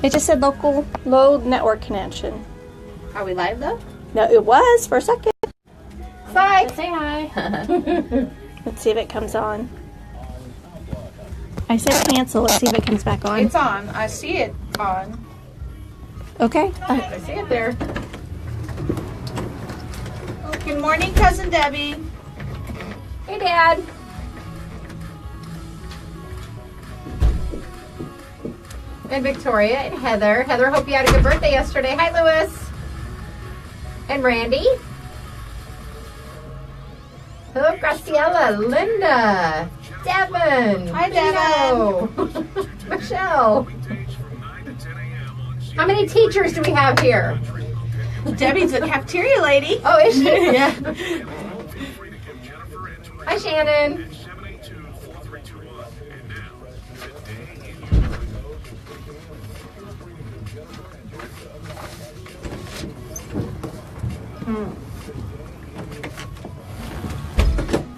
It just said local low network connection. Are we live though? No, it was for a second. Hi. Say hi. Let's see if it comes on. I said cancel. Let's see if it comes back on. It's on. I see it on. Okay. I see it there. Good morning, Cousin Debbie. Hey, Dad. And Victoria and Heather. Heather, hope you had a good birthday yesterday. Hi, Lewis. And Randy. Hello, Graciela, Linda, Devin. Hi, Devin. Michelle. How many teachers do we have here? Debbie's the cafeteria lady. Oh, is she? Yeah. Hi, Shannon.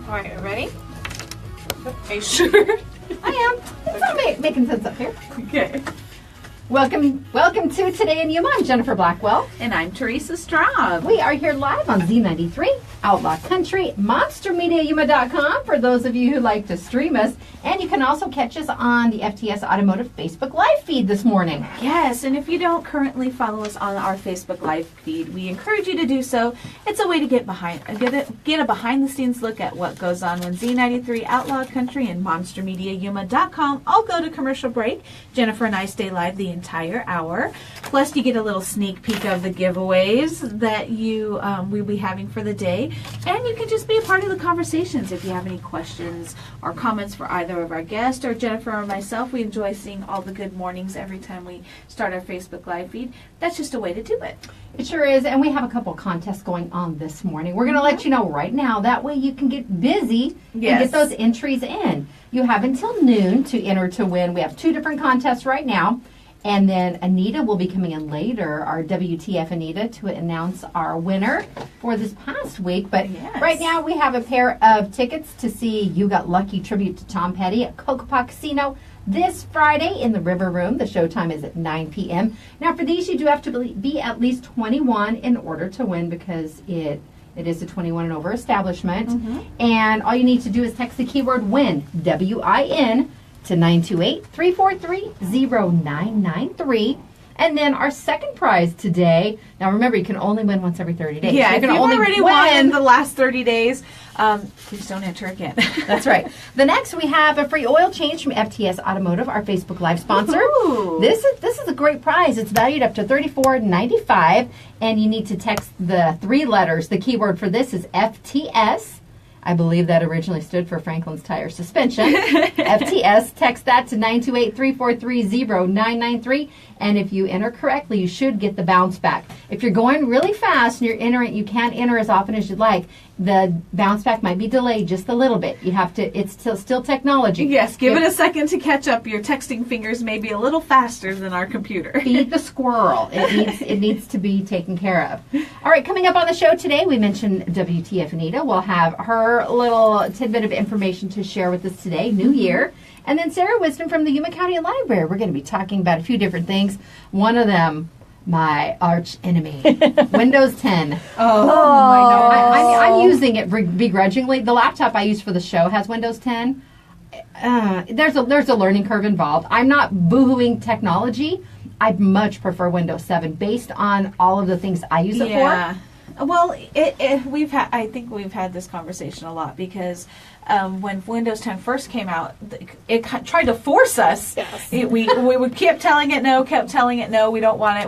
All right, ready? Are you sure? I am. It's not making sense up here. Okay. Welcome to Today in Yuma. I'm Jennifer Blackwell. And I'm Teresa Straub. We are here live on Z93, Outlaw Country, MonsterMediaYuma.com for those of you who like to stream us. And you can also catch us on the FTS Automotive Facebook Live feed this morning. Yes, and if you don't currently follow us on our Facebook Live feed, we encourage you to do so. It's a way to get a behind-the-scenes look at what goes on when Z93, Outlaw Country, and MonsterMediaYuma.com all go to commercial break. Jennifer and I stay live the entire hour. Plus, you get a little sneak peek of the giveaways that we'll be having for the day. And you can just be a part of the conversations if you have any questions or comments for either of our guests or Jennifer or myself. We enjoy seeing all the good mornings every time we start our Facebook Live feed. That's just a way to do it. It sure is, and we have a couple contests going on this morning. We're going to let you know right now. That way you can get busy and get those entries in. You have until noon to enter to win. We have 2 different contests right now. And then Anita will be coming in later, our WTF Anita, to announce our winner for this past week. But right now we have a pair of tickets to see You Got Lucky tribute to Tom Petty at Kokopah Casino this Friday in the River Room. The showtime is at 9 p.m. Now for these, you do have to be at least 21 in order to win because it is a 21 and over establishment. And all you need to do is text the keyword WIN, W-I-N, to 928-343-0993. And then our second prize today, now remember, you can only win once every 30 days. Yeah, so if you've already won in the last 30 days, please don't enter again. That's right. The next, we have a free oil change from FTS Automotive, our Facebook Live sponsor. Ooh. This is a great prize. It's valued up to $34.95, and you need to text the 3 letters. The keyword for this is FTS. I believe that originally stood for Franklin's Tire Suspension. FTS. Text that to 928-343-0993. And if you enter correctly, you should get the bounce back. If you're going really fast and you're entering, you can't enter as often as you'd like. The bounce back might be delayed just a little bit. You have to. It's still technology. Yes, give it a second to catch up. Your texting fingers may be a little faster than our computer. Feed the squirrel. It needs to be taken care of. All right, coming up on the show today, we mentioned WTF Anita. We'll have her little tidbit of information to share with us today. New year. And then Sarah Wisdom from the Yuma County Library. We're going to be talking about a few different things. One of them, my arch enemy, Windows 10. Oh my God! I'm using it begrudgingly. The laptop I use for the show has Windows 10. There's a learning curve involved. I'm not boohooing technology. I much prefer Windows 7 based on all of the things I use it for. Well, I think we've had this conversation a lot because when Windows 10 first came out, it tried to force us. Yes. We would keep telling it no, we don't want it,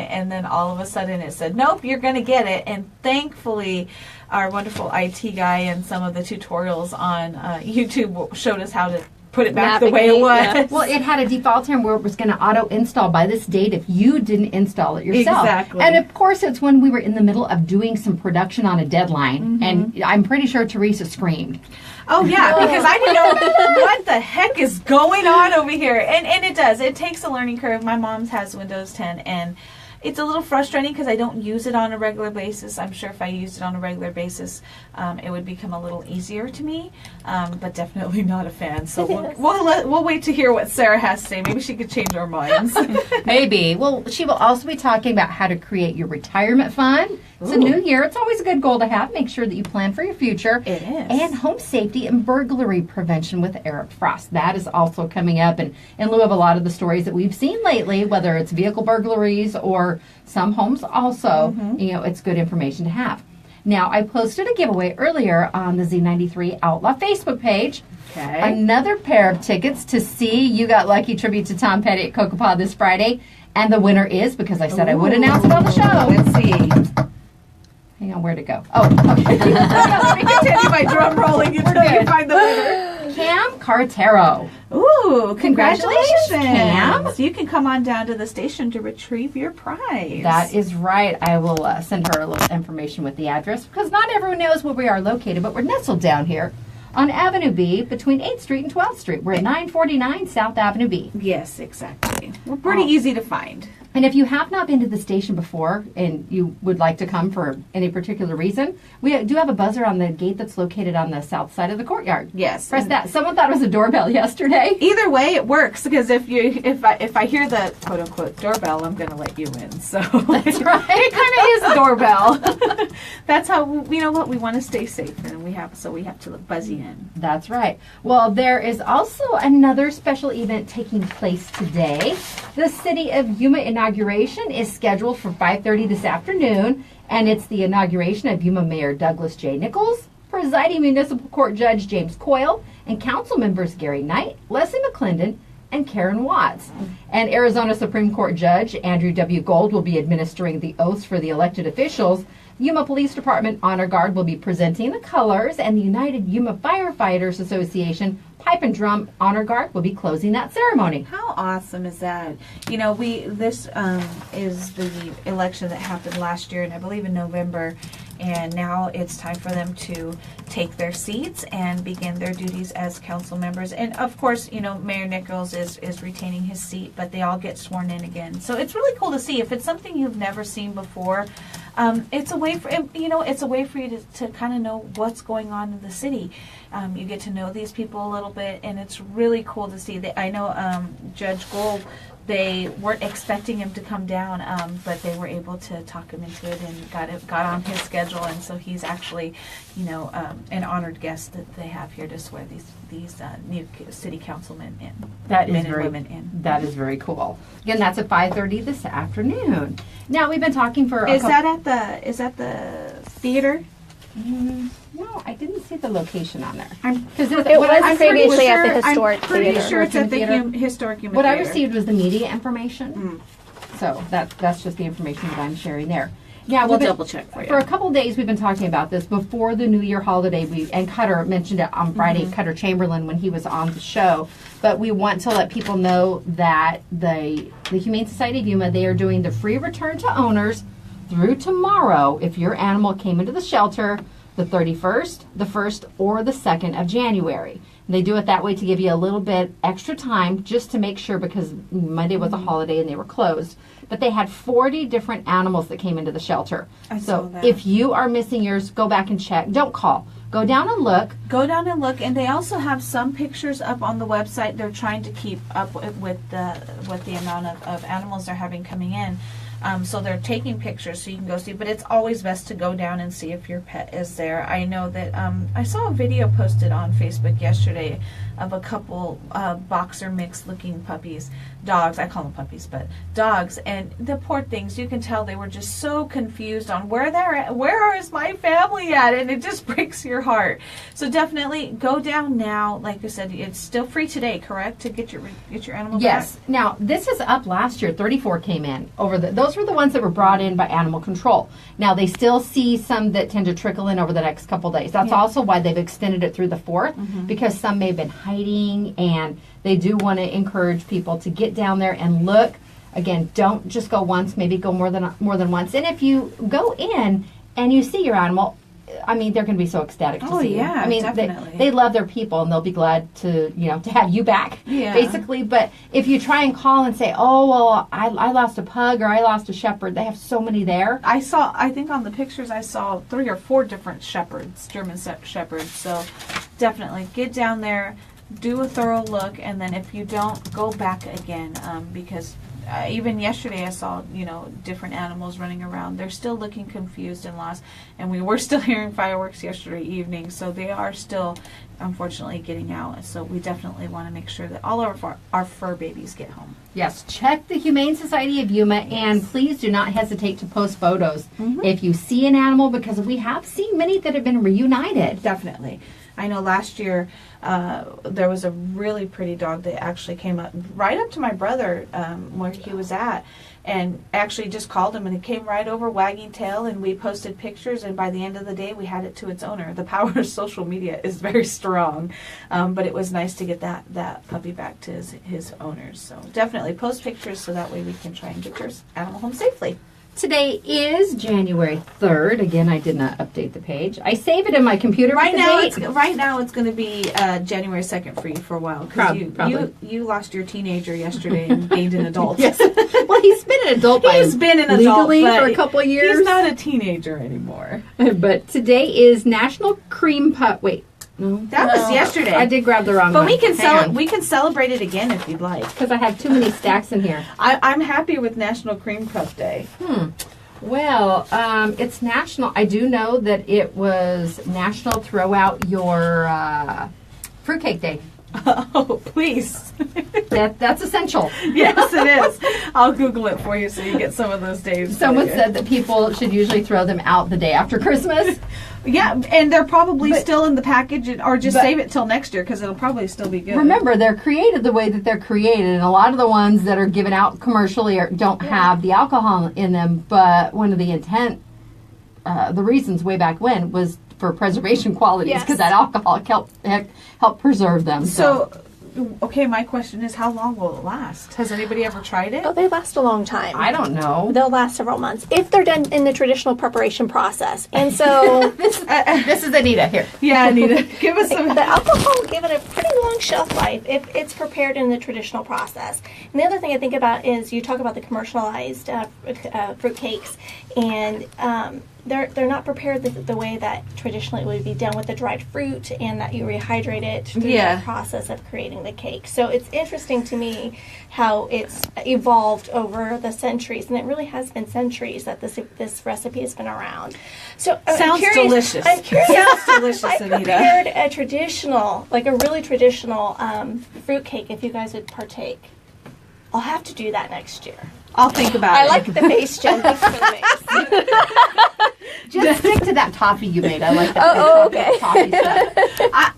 and then all of a sudden it said, nope, you're going to get it. And thankfully, our wonderful IT guy and some of the tutorials on YouTube showed us how to put it back the way it was. Yeah. Well, it had a default term where it was going to auto-install by this date if you didn't install it yourself. Exactly. And, of course, it's when we were in the middle of doing some production on a deadline, and I'm pretty sure Teresa screamed. Oh, yeah, because I didn't know what the heck is going on over here. And it does. It takes a learning curve. My mom's has Windows 10, and It's a little frustrating because I don't use it on a regular basis. I'm sure if I used it on a regular basis, it would become a little easier to me, but definitely not a fan. So we'll wait to hear what Sarah has to say. Maybe she could change our minds. Maybe. Well, she will also be talking about how to create your retirement fund. It's a new year. It's always a good goal to have. Make sure that you plan for your future. It is. And home safety and burglary prevention with Eric Frost. That is also coming up. And in lieu of a lot of the stories that we've seen lately, whether it's vehicle burglaries or some homes also, it's good information to have. Now, I posted a giveaway earlier on the Z93 Outlaw Facebook page. Okay. Another pair of tickets to see You Got Lucky tribute to Tom Petty at Kokopah this Friday. And the winner is, because I said I would announce it on the show. Let's see. Hang on, where'd it go? Oh, okay. Let me continue my drum rolling until you find the winner. Cam Cartero. Ooh, congratulations, Cam. So you can come on down to the station to retrieve your prize. That is right. I will send her a little information with the address, because not everyone knows where we are located, but we're nestled down here on Avenue B between 8th Street and 12th Street. We're at 949 South Avenue B. Yes, exactly. We're pretty easy to find. And if you have not been to the station before and you would like to come for any particular reason, we do have a buzzer on the gate that's located on the south side of the courtyard. Yes. Press that. Someone thought it was a doorbell yesterday. Either way, it works, because if I hear the quote unquote doorbell, I'm going to let you in. So That's right. it kind of is a doorbell. That's how we want to stay safe, and we have to buzz you in. That's right. Well, there is also another special event taking place today. The City of Yuma inauguration is scheduled for 5:30 this afternoon, and it's the inauguration of Yuma Mayor Douglas J. Nichols, presiding Municipal Court Judge James Coyle, and council members Gary Knight, Leslie McClendon, and Karen Watts. And Arizona Supreme Court Judge Andrew W. Gold will be administering the oaths for the elected officials. Yuma Police Department Honor Guard will be presenting the colors, and the United Yuma Firefighters Association Pipe and Drum Honor Guard will be closing that ceremony. How awesome is that? This is the election that happened last year, and I believe in November, and now it's time for them to take their seats and begin their duties as council members. And of course, Mayor Nichols is retaining his seat, but they all get sworn in again. So it's really cool to see. If it's something you've never seen before, it's a way for you to kind of know what's going on in the city. You get to know these people a little bit, and it's really cool to see. I know Judge Gold, they weren't expecting him to come down, but they were able to talk him into it and got on his schedule, and so he's actually, an honored guest that they have here to swear these new city councilmen in. That is men and women in. That is very cool. Again, that's at 5:30 this afternoon. Now, we've been talking for Is that at the theater? No, I didn't see the location on there. It was previously at the historic I'm pretty theater. sure it's at the Theater? historic human What I theater. received was the media information. So that's just the information that I'm sharing there. Yeah, We'll double check for you. For a couple days, we've been talking about this before the New Year holiday. And Cutter mentioned it on Friday, Cutter Chamberlain, when he was on the show. But we want to let people know that the Humane Society of Yuma, they are doing the free return to owners through tomorrow if your animal came into the shelter the 31st, the 1st, or the 2nd of January. And they do it that way to give you a little bit extra time just to make sure, because Monday was a holiday and they were closed. But they had 40 different animals that came into the shelter. I saw So that. if you are missing yours, go back and check. Don't call. Go down and look. Go down and look, and they also have some pictures up on the website. They're trying to keep up with the amount of animals they're having coming in. So they're taking pictures so you can go see, but it's always best to go down and see if your pet is there. I know that I saw a video posted on Facebook yesterday of a couple boxer mix looking puppies, dogs, I call them puppies, but dogs, and the poor things, you can tell they were just so confused on where they're at, where is my family at, and it just breaks your heart. So definitely go down now. Like I said, it's still free today, correct, to get your animal Yes. back? Now, this is up last year. 34 came in. Those were the ones that were brought in by animal control. Now, they still see some that tend to trickle in over the next couple days. That's also why they've extended it through the 4th, because some may have been hiding, and they do want to encourage people to get down there and look. Again, don't just go once, maybe go more than once. And if you go in and you see your animal, I mean, they're going to be so ecstatic to see you. Yeah, I mean, definitely. they love their people, and they'll be glad to, to have you back, basically. But if you try and call and say, oh, well, I lost a pug or I lost a shepherd, they have so many there. I think on the pictures I saw 3 or 4 different shepherds, German shepherds. So definitely get down there, do a thorough look, and then if you don't, go back again, because even yesterday I saw, different animals running around. They're still looking confused and lost, and we were still hearing fireworks yesterday evening, so they are still, unfortunately, getting out. So we definitely want to make sure that all of our fur babies get home. Yes, check the Humane Society of Yuma, and please do not hesitate to post photos if you see an animal, because we have seen many that have been reunited. Definitely. I know last year there was a really pretty dog that actually came up right up to my brother where he was at, and actually just called him, and it came right over wagging tail, and we posted pictures, and by the end of the day we had it to its owner. The power of social media is very strong, but it was nice to get that puppy back to his owners. So definitely post pictures so that way we can try and get your animal home safely. Today is January 3rd. Again, I did not update the page. I save it in my computer. Right now it's going to be January 2nd for you for a while, because you lost your teenager yesterday and gained an adult. Yes. Well, he's been an adult. He's been an adult legally for a couple of years. He's not a teenager anymore. But today is National Cream Puff. Wait. No. That was yesterday. I did grab the wrong one. But we can celebrate it again if you'd like. Because I have too many stacks in here. I'm happy with National Cream Puff Day. Well, it's national. I do know that it was National Throw Out Your Fruitcake Day. Oh, please. That's essential. Yes, it is. I'll Google it for you so you get some of those days. Someone said that people should usually throw them out the day after Christmas. Yeah, and they're probably still in the package, or just save it till next year, because it'll probably still be good. Remember, they're created the way that they're created, and a lot of the ones that are given out commercially don't have the alcohol in them, but one of the the reasons way back when was for preservation qualities, because that alcohol helped preserve them. So, okay, my question is, how long will it last? Has anybody ever tried it? Oh, they last a long time. I don't know. They'll last several months if they're done in the traditional preparation process. And so this is Anita here. Yeah, Anita, give us some. The alcohol will give it a pretty long shelf life if it's prepared in the traditional process. And the other thing I think about is you talk about the commercialized fruit cakes, and they're not prepared the way that traditionally it would be done with the dried fruit, and that you rehydrate it through the process of creating the cake. So it's interesting to me how it's evolved over the centuries, and it really has been centuries that this recipe has been around. So sounds delicious. I'm curious. Sounds delicious, I Anita. prepared a traditional, like a really traditional fruit cake. If you guys would partake, I'll have to do that next year. I'll think about it. I like the face, Jen. Thanks for the face. Just stick to that toffee you made. I like that. Okay. Toffee stuff.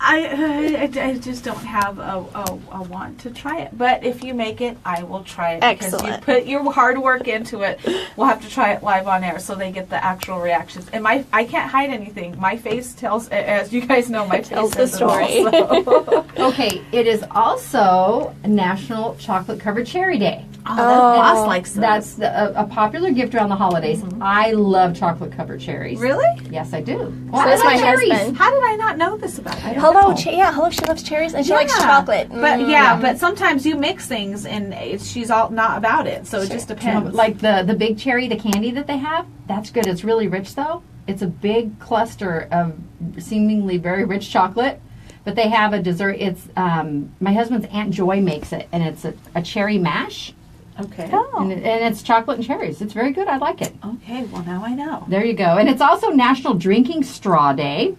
I just don't have a want to try it. But if you make it, I will try it. Excellent. Because you put your hard work into it. We'll have to try it live on air so they get the actual reactions. And I can't hide anything. My face tells, as you guys know, my face tells the says story. It all, so. Okay, it is also National Chocolate Covered Cherry Day. Oh, boss likes those. That's a popular gift around the holidays. I love chocolate covered cherries. Really? Yes, I do. Well, so does my husband. How did I not know this about you? Hello, she loves cherries, and she likes chocolate. But but sometimes you mix things, and she's all not about it. So it just depends. Like the big cherry, the candy that they have, that's good. It's really rich though. It's a big cluster of seemingly very rich chocolate. But they have a dessert. It's my husband's Aunt Joy makes it, and it's a cherry mash. Okay. Oh. And it's chocolate and cherries. It's very good. I like it. Okay, well now I know. There you go. And it's also National Drinking Straw Day.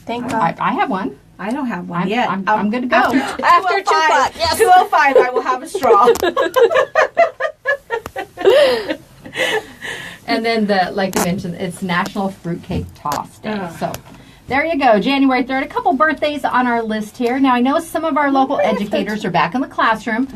Thank God. I have one. I don't have one yet. I'm good to go. After 2 o'clock, yes. 2:05, I will have a straw. And then like you mentioned, it's National Fruitcake Toss Day. Oh. So there you go, January 3rd. A couple birthdays on our list here. Now, I know some of our local educators are back in the classroom.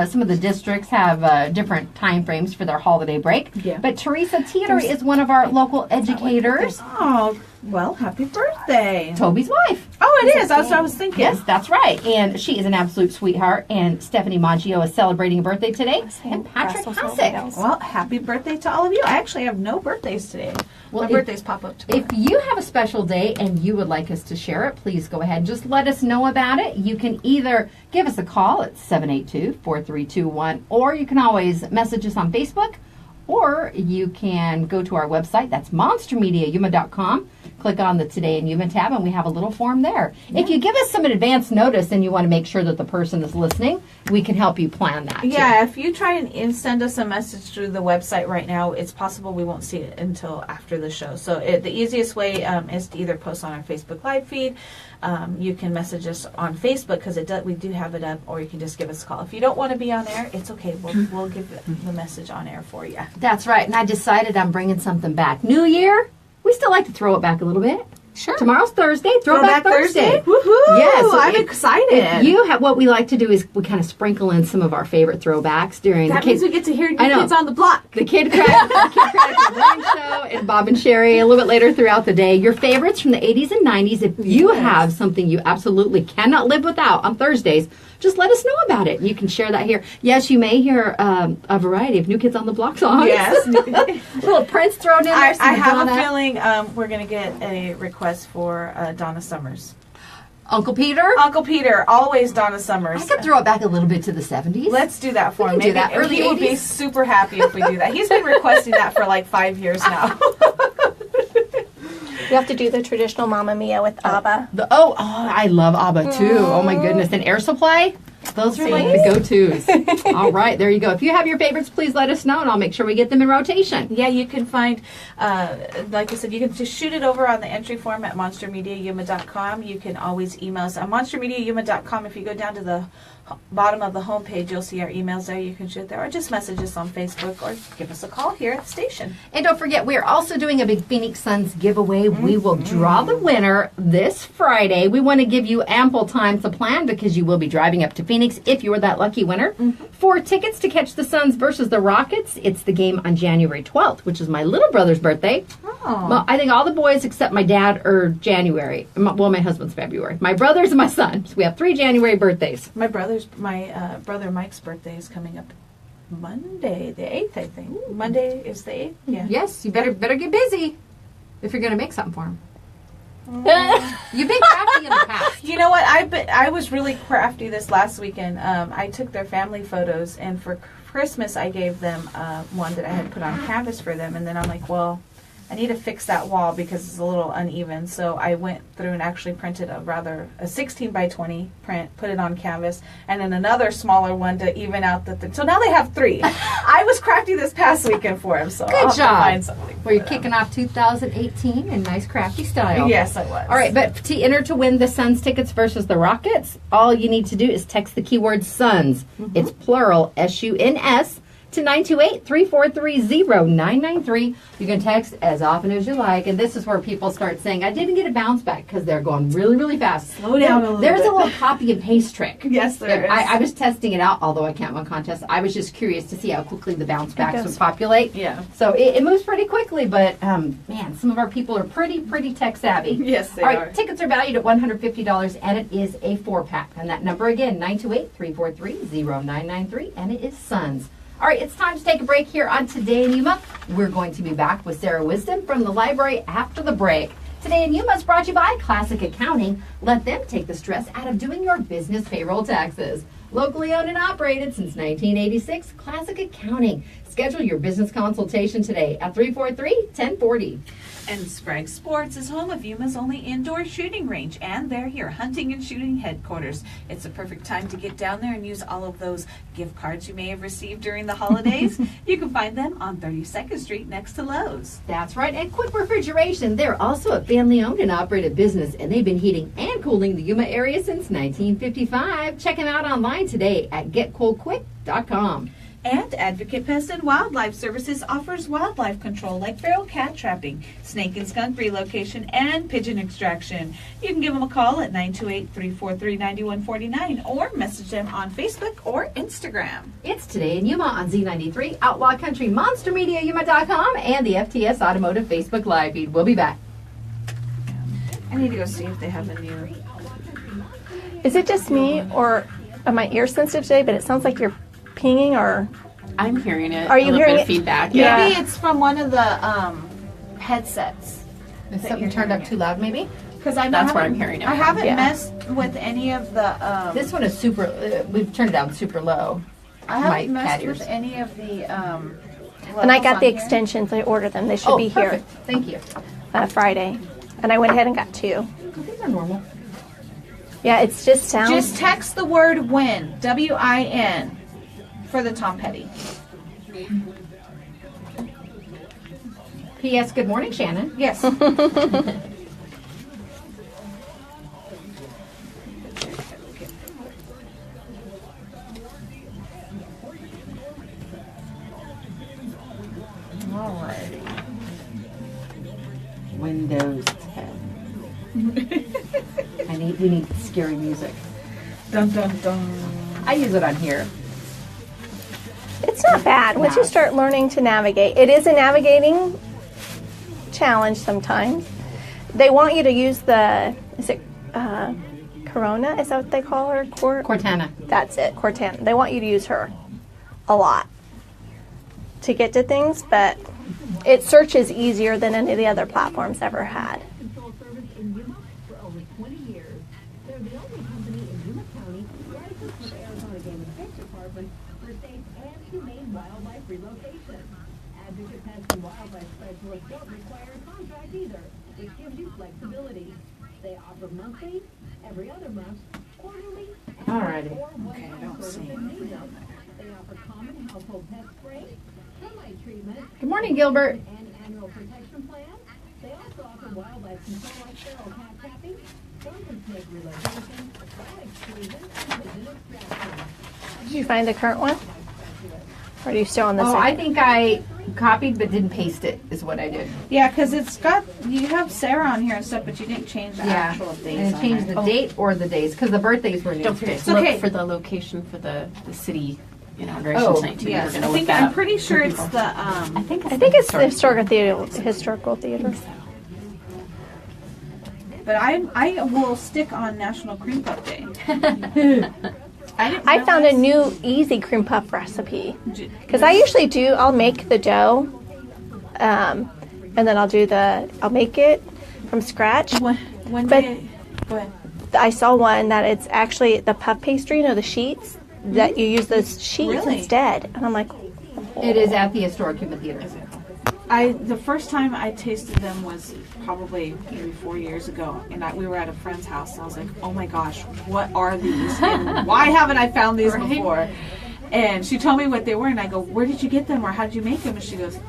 Some of the districts have different time frames for their holiday break. Yeah. But Teresa Teeter is one of our local educators. Oh, Well, happy birthday. Toby's wife. Oh, it is. That's what I was thinking. Yes, that's right. And she is an absolute sweetheart. And Stephanie Maggio is celebrating a birthday today. And Patrick Hassick. Well, happy birthday to all of you. I actually have no birthdays today. Well, My birthdays pop up tomorrow. If you have a special day and you would like us to share it, please go ahead and just let us know about it. You can either give us a call at 782-4321, or you can always message us on Facebook, or you can go to our website. That's monstermediayuma.com. Click on the Today in Yuma tab, and we have a little form there. Yeah. If you give us some advance notice and you want to make sure that the person is listening, we can help you plan that. Yeah, if you try and send us a message through the website right now, it's possible we won't see it until after the show. So the easiest way is to either post on our Facebook Live feed. You can message us on Facebook because we do have it up, or you can just give us a call. If you don't want to be on air, it's okay. We'll give the message on air for you. That's right. And I decided I'm bringing something back. New Year, we still like to throw it back a little bit. Sure. Tomorrow's Thursday. Throwback Thursday. Woohoo! Yes. I'm excited. You have what we like to do is we kind of sprinkle in some of our favorite throwbacks during that the means we get to hear New Kids on the Block. The Kid Credit Rain Show and Bob and Sherry a little bit later throughout the day. Your favorites from the 80s and 90s. If you have something you absolutely cannot live without on Thursdays, just let us know about it. You can share that here. Yes, you may hear a variety of New Kids on the Block songs. Yes. Little Prince thrown in there. I have a feeling we're going to get a request for Donna Summers. Uncle Peter? Uncle Peter, always Donna Summers. I could throw it back a little bit to the 70s. Let's do that for him. Maybe do that early he 80s. would be super happy if we do that. He's been requesting that for like 5 years now. You have to do the traditional Mamma Mia with ABBA. I love ABBA too. Oh my goodness. And Air Supply? Those are like the go-tos. All right, there you go. If you have your favorites, please let us know, and I'll make sure we get them in rotation. Yeah, you can find, like I said, you can just shoot it over on the entry form at monstermediayuma.com. You can always email us on monstermediayuma.com. If you go down to the bottom of the homepage, you'll see our emails there. You can shoot there, or just message us on Facebook, or give us a call here at the station. And don't forget, we're also doing a big Phoenix Suns giveaway. We will draw the winner this Friday. We want to give you ample time to plan because you will be driving up to Phoenix if you are that lucky winner. 4 tickets to catch the Suns versus the Rockets. It's the game on January 12th, which is my little brother's birthday. Oh. Well, I think all the boys except my dad are January. Well, my husband's February. My brother's and my son. So we have 3 January birthdays. My brother Mike's birthday is coming up Monday, the 8th, I think. Monday is the 8th? Yeah. Yes, you better get busy if you're going to make something for him. You've been crafty in the past. You know what? I was really crafty this last weekend. I took their family photos, and for Christmas I gave them one that I had put on canvas for them, and then I'm like, well, I need to fix that wall because it's a little uneven. So I went through and actually printed a 16 by 20 print, put it on canvas, and then another smaller one to even out the thing. So now they have 3. I was crafty this past weekend for them, so Good I'll have to job. find something. Well, you're kicking off 2018 in nice crafty style. Yes, I was. All right, but to enter to win the Suns tickets versus the Rockets, all you need to do is text the keyword Suns. It's plural, S-U-N-S, to 928-343-0993. You can text as often as you like, and this is where people start saying, I didn't get a bounce back because they're going really, really fast. Slow down a little There's bit. a little copy and paste trick. Yes, there is. I was testing it out, although I can't win contests. I was just curious to see how quickly the bounce backs would populate. Yeah. So it moves pretty quickly, but man, some of our people are pretty tech savvy. Yes, they All right, are. tickets are valued at $150, and it is a 4-pack. And that number again, 928-343-0993, and it is Suns. All right, it's time to take a break here on Today in Yuma. We're going to be back with Sarah Wisdom from the library after the break. Today in Yuma is brought to you by Classic Accounting. Let them take the stress out of doing your business payroll taxes. Locally owned and operated since 1986, Classic Accounting. Schedule your business consultation today at 343-1040. And Sprague Sports is home of Yuma's only indoor shooting range, and they're your hunting and shooting headquarters. It's a perfect time to get down there and use all of those gift cards you may have received during the holidays. You can find them on 32nd Street next to Lowe's. That's right, and Quick Refrigeration. They're also a family-owned and operated business, and they've been heating and cooling the Yuma area since 1955. Check them out online today at getcoolquick.com. And Advocate Pest and Wildlife Services offers wildlife control like feral cat trapping, snake and skunk relocation, and pigeon extraction. You can give them a call at 928-343-9149 or message them on Facebook or Instagram. It's Today in Yuma on Z93, Outlaw Country, MonsterMediaYuma.com, and the FTS Automotive Facebook Live feed. We'll be back. I need to go see if they have a new. Is it just me, or am I ear sensitive today? But it sounds like you're pinging, or I'm hearing it. Are you a little hearing bit it? of feedback? Yeah. Maybe it's from one of the headsets. Is something turned up too loud, maybe? Because I That's where haven't- I'm hearing it I from. haven't Yeah. messed with any of the. This one is super. We've turned it down super low. I my haven't messed cat with ears. any of the. and I got the levels on here. extensions. I ordered them. They should Oh, be here perfect. Thank you. Friday, and I went ahead and got 2. These are normal. Yeah, it's just sounds. Just text the word "win" WIN for the Tom Petty. P.S. Good morning, Shannon. Yes. Alrighty. Windows 10. We need scary music. Dun dun dun. I use it on here. It's not bad once you start learning to navigate. It is a navigating challenge sometimes. They want you to use is it Corona? Is that what they call her? Cortana. That's it, Cortana. They want you to use her a lot to get to things, but it searches easier than any of the other platforms ever had. Control service in Yuma for over 20 years. They're the only company in Yuma County licensed with the Arizona Game and Fish Department for safe and humane wildlife relocation. Advocate Pest and Wildlife Specialists don't require a contract either, which gives you flexibility. They offer monthly, every other month, quarterly, and Alrighty. or Okay, I one-time don't service see. if needed. They offer common household pest spray, termite treatment, Good morning, Gilbert. and annual protection plan. They also offer wildlife control like feral cat tapping, skunk and snake relocation, rat exclusion, and pigeon extraction. Did you find the current one? Or are you still on the Oh, same? I think I copied but didn't paste it, is what I did. Yeah, because it's got you have Sarah on here and stuff, but you didn't change the actual days. And on change there. the date or the days, because the birthdays were new. Don't forget too. to look okay. for the location for the city inauguration Oh, tonight too. Yes, We're I gonna think look that I'm up pretty for sure it's people. the I think I think it's the historical theater. But I will stick on National Cream Puff Day. I didn't. I found a realize- new easy cream puff recipe because I usually I'll make the dough, and then I'll make it from scratch. When But- did go ahead. I saw one that it's actually the puff pastry, the sheets that you use those sheets Really? instead, and I'm like, It is at the Historic Human Theater. The first time I tasted them was probably maybe 4 years ago, and we were at a friend's house. And I was like, "Oh my gosh, what are these? And why haven't I found these before?" And she told me what they were, and I go, "Where did you get them, or how did you make them?" And she goes,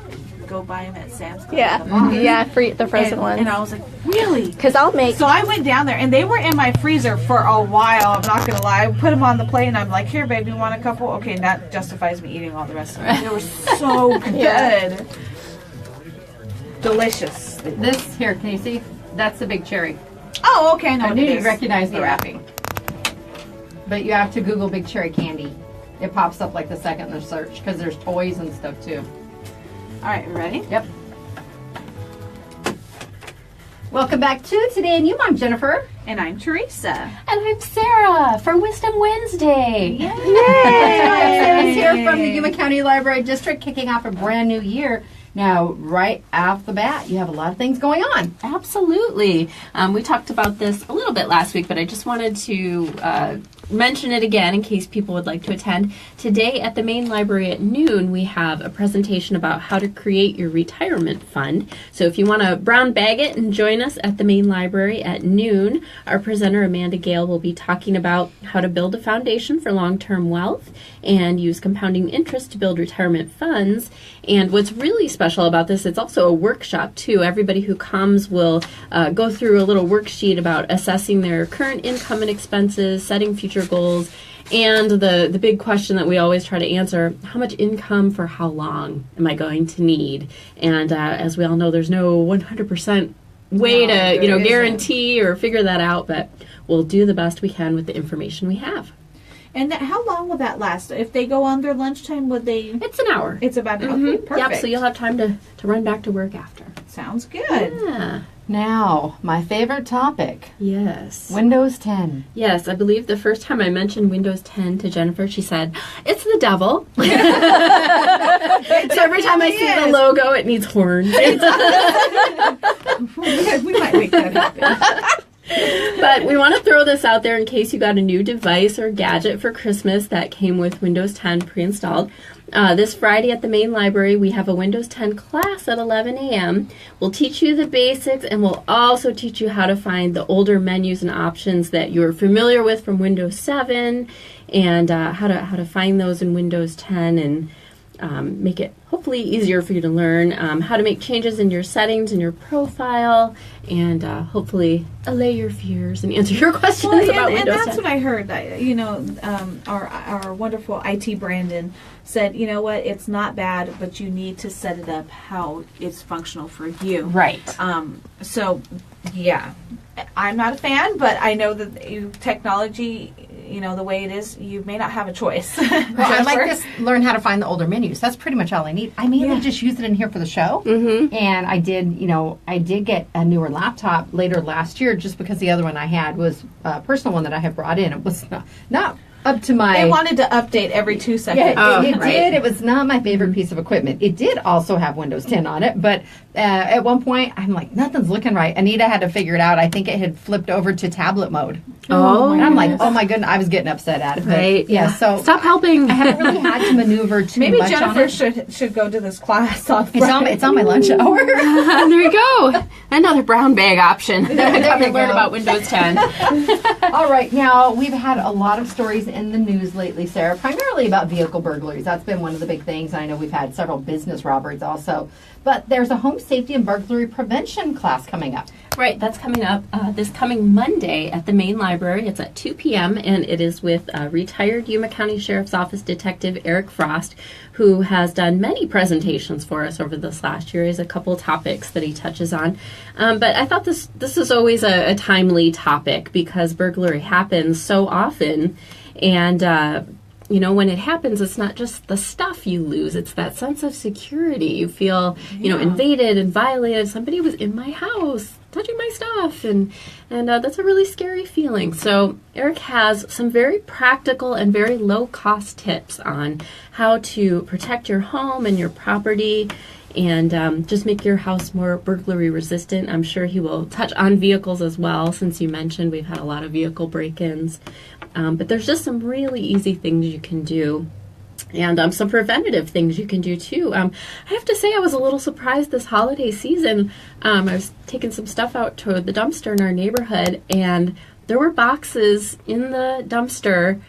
"Go buy them at Sam's Club." yeah, in the box." yeah, the frozen and, ones. And I was like, "Really?" Because I'll make. So I went down there, and they were in my freezer for a while. I'm not gonna lie. I put them on the plate, and I'm like, "Here, babe, you want a couple?" Okay, that justifies me eating all the rest of them. They were so good, delicious. This, here, can you see? That's the big cherry. Oh, okay, I know I what knew it you'd is. recognize the Yeah. wrapping. But you have to Google big cherry candy. It pops up like the second in the search, because there's toys and stuff too. All right, you ready? Yep. Welcome back to Today in Yuma. I'm Jennifer. And I'm Teresa. And I'm Sarah for Wisdom Wednesday. Sarah's here from the Yuma County Library District, kicking off a brand new year. Now, right off the bat, you have a lot of things going on. Absolutely. We talked about this a little bit last week, but I just wanted to mention it again in case people would like to attend. Today at the main library at noon, we have a presentation about how to create your retirement fund. So if you want to brown bag it and join us at the main library at noon, our presenter Amanda Gale will be talking about how to build a foundation for long-term wealth and use compounding interest to build retirement funds. And what's really special about this, it's also a workshop too. Everybody who comes will go through a little worksheet about assessing their current income and expenses, setting future goals, and the big question that we always try to answer: how much income for how long am I going to need? And as we all know, there's no 100% way to guarantee or figure that out, but we'll do the best we can with the information we have. And how long will that last? If they go on their lunchtime, would they? It's an hour. It's about okay, perfect. Yep, so you'll have time to run back to work after. Sounds good. Yeah. Now, my favorite topic, Yes. Windows 10. Yes, I believe the first time I mentioned Windows 10 to Jennifer, she said, "It's the devil." So every time I see the logo, it needs horns. We might make that happen. But we want to throw this out there in case you got a new device or gadget for Christmas that came with Windows 10 pre-installed. This Friday at the main library, we have a Windows 10 class at 11 a.m. We'll teach you the basics, and we'll also teach you how to find the older menus and options that you're familiar with from Windows 7, and how to find those in Windows 10, and make it hopefully easier for you to learn how to make changes in your settings and your profile, and hopefully allay your fears and answer your questions about Windows 10. And that's what I heard. Our wonderful IT Brandon said, you know what, it's not bad, but you need to set it up how it's functional for you. Right. So, yeah, I'm not a fan, but I know that technology, the way it is, you may not have a choice. Well, I'd like to learn how to find the older menus. That's pretty much all I need. I mainly just use it in here for the show. Mm-hmm. And I did get a newer laptop later last year just because the other one I had was a personal one that I had brought in. It was not up to my... They wanted to update every 2 seconds. Yeah, it did. It was not my favorite piece of equipment. It did also have Windows 10 on it, but at one point, I'm like, nothing's looking right. Anita had to figure it out. I think it had flipped over to tablet mode. Oh, and I'm like, oh my goodness, I was getting upset at it. Right. Yeah, so... Stop helping. I haven't really had to maneuver too Maybe much Jennifer on it. should go to this class on It's on my lunch hour. There you go. Another brown bag option. Come and learn go. about Windows 10. All right, now we've had a lot of stories in the news lately, Sarah, primarily about vehicle burglaries. That's been one of the big things. I know we've had several business robberies also. But there's a home safety and burglary prevention class coming up. Right, that's coming up this coming Monday at the main library. It's at 2 p.m. and it is with retired Yuma County Sheriff's Office Detective Eric Frost, who has done many presentations for us over this last year. He has a couple topics that he touches on. But I thought this is always a timely topic because burglary happens so often. And when it happens, it's not just the stuff you lose, it's that sense of security. You feel, invaded and violated. Somebody was in my house touching my stuff, and that's a really scary feeling. So Eric has some very practical and very low-cost tips on how to protect your home and your property and just make your house more burglary resistant. I'm sure he will touch on vehicles as well, since you mentioned we've had a lot of vehicle break-ins. But there's just some really easy things you can do, and some preventative things you can do too. I have to say I was a little surprised this holiday season. I was taking some stuff out to the dumpster in our neighborhood, and there were boxes in the dumpster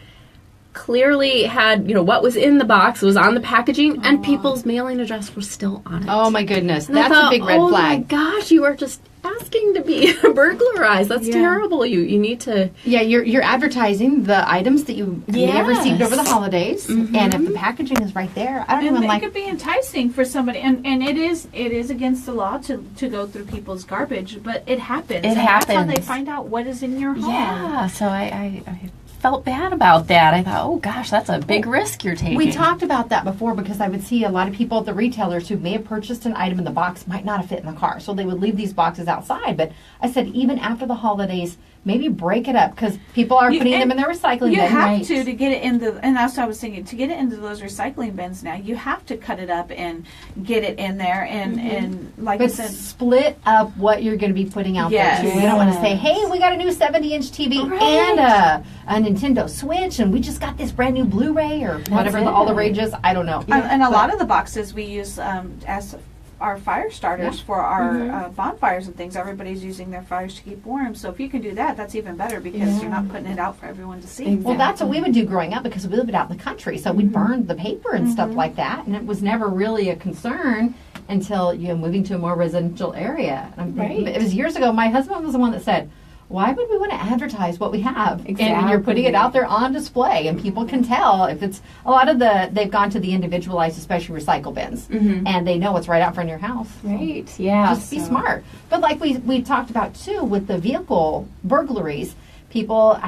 clearly had, what was in the box was on the packaging, and people's mailing address was still on it. Oh my goodness, And that's I thought, a big red flag. Oh my gosh, you are just asking to be burglarized. That's terrible. You need to... Yeah, you're advertising the items that you may have received over the holidays, Mm-hmm. and if the packaging is right there, I don't And even it like... could be enticing for somebody, and it is against the law to go through people's garbage, but it happens. It and That's how they happens. find out what is in your home. Yeah, so I felt bad about that. I thought, oh gosh, that's a big risk you're taking. We talked about that before because I would see a lot of people at the retailers who may have purchased an item in the box might not have fit in the car. So they would leave these boxes outside. But I said, even after the holidays, maybe break it up because people are putting them in their recycling You bin. have to get it in the, and that's what I was thinking, to get it into those recycling bins now, you have to cut it up and get it in there, and like I But said, split up what you're going to be putting out Yes. there too. We don't want to say, hey, we got a new 70-inch TV and a Nintendo Switch, and we just got this brand new Blu-ray or whatever all the rage is. I don't know. and a lot of the boxes we use as our fire starters for our bonfires and things. Everybody's using their fires to keep warm. So if you can do that, that's even better because you're not putting it out for everyone to see. Well, that's what we would do growing up because we lived out in the country. So we burned the paper and stuff like that, and it was never really a concern until moving to a more residential area. It was years ago. My husband was the one that said, why would we want to advertise what we have? And you're putting it out there on display, and people can tell if it's a lot of they've gone to the individualized, especially recycle bins, and they know what's right out front of your house. Right, yeah. Just be smart. But like we talked about too with the vehicle burglaries, people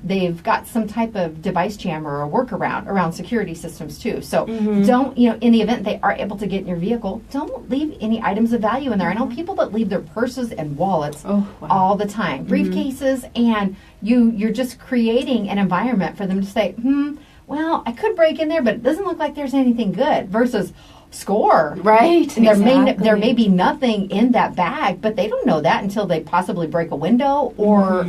they've got some type of device jammer or workaround around security systems too. So don't, in the event they are able to get in your vehicle, don't leave any items of value in there. I know people that leave their purses and wallets all the time, briefcases, and you're just creating an environment for them to say, well, I could break in there, but it doesn't look like there's anything good, versus score. Right. And there may be nothing in that bag, but they don't know that until they possibly break a window or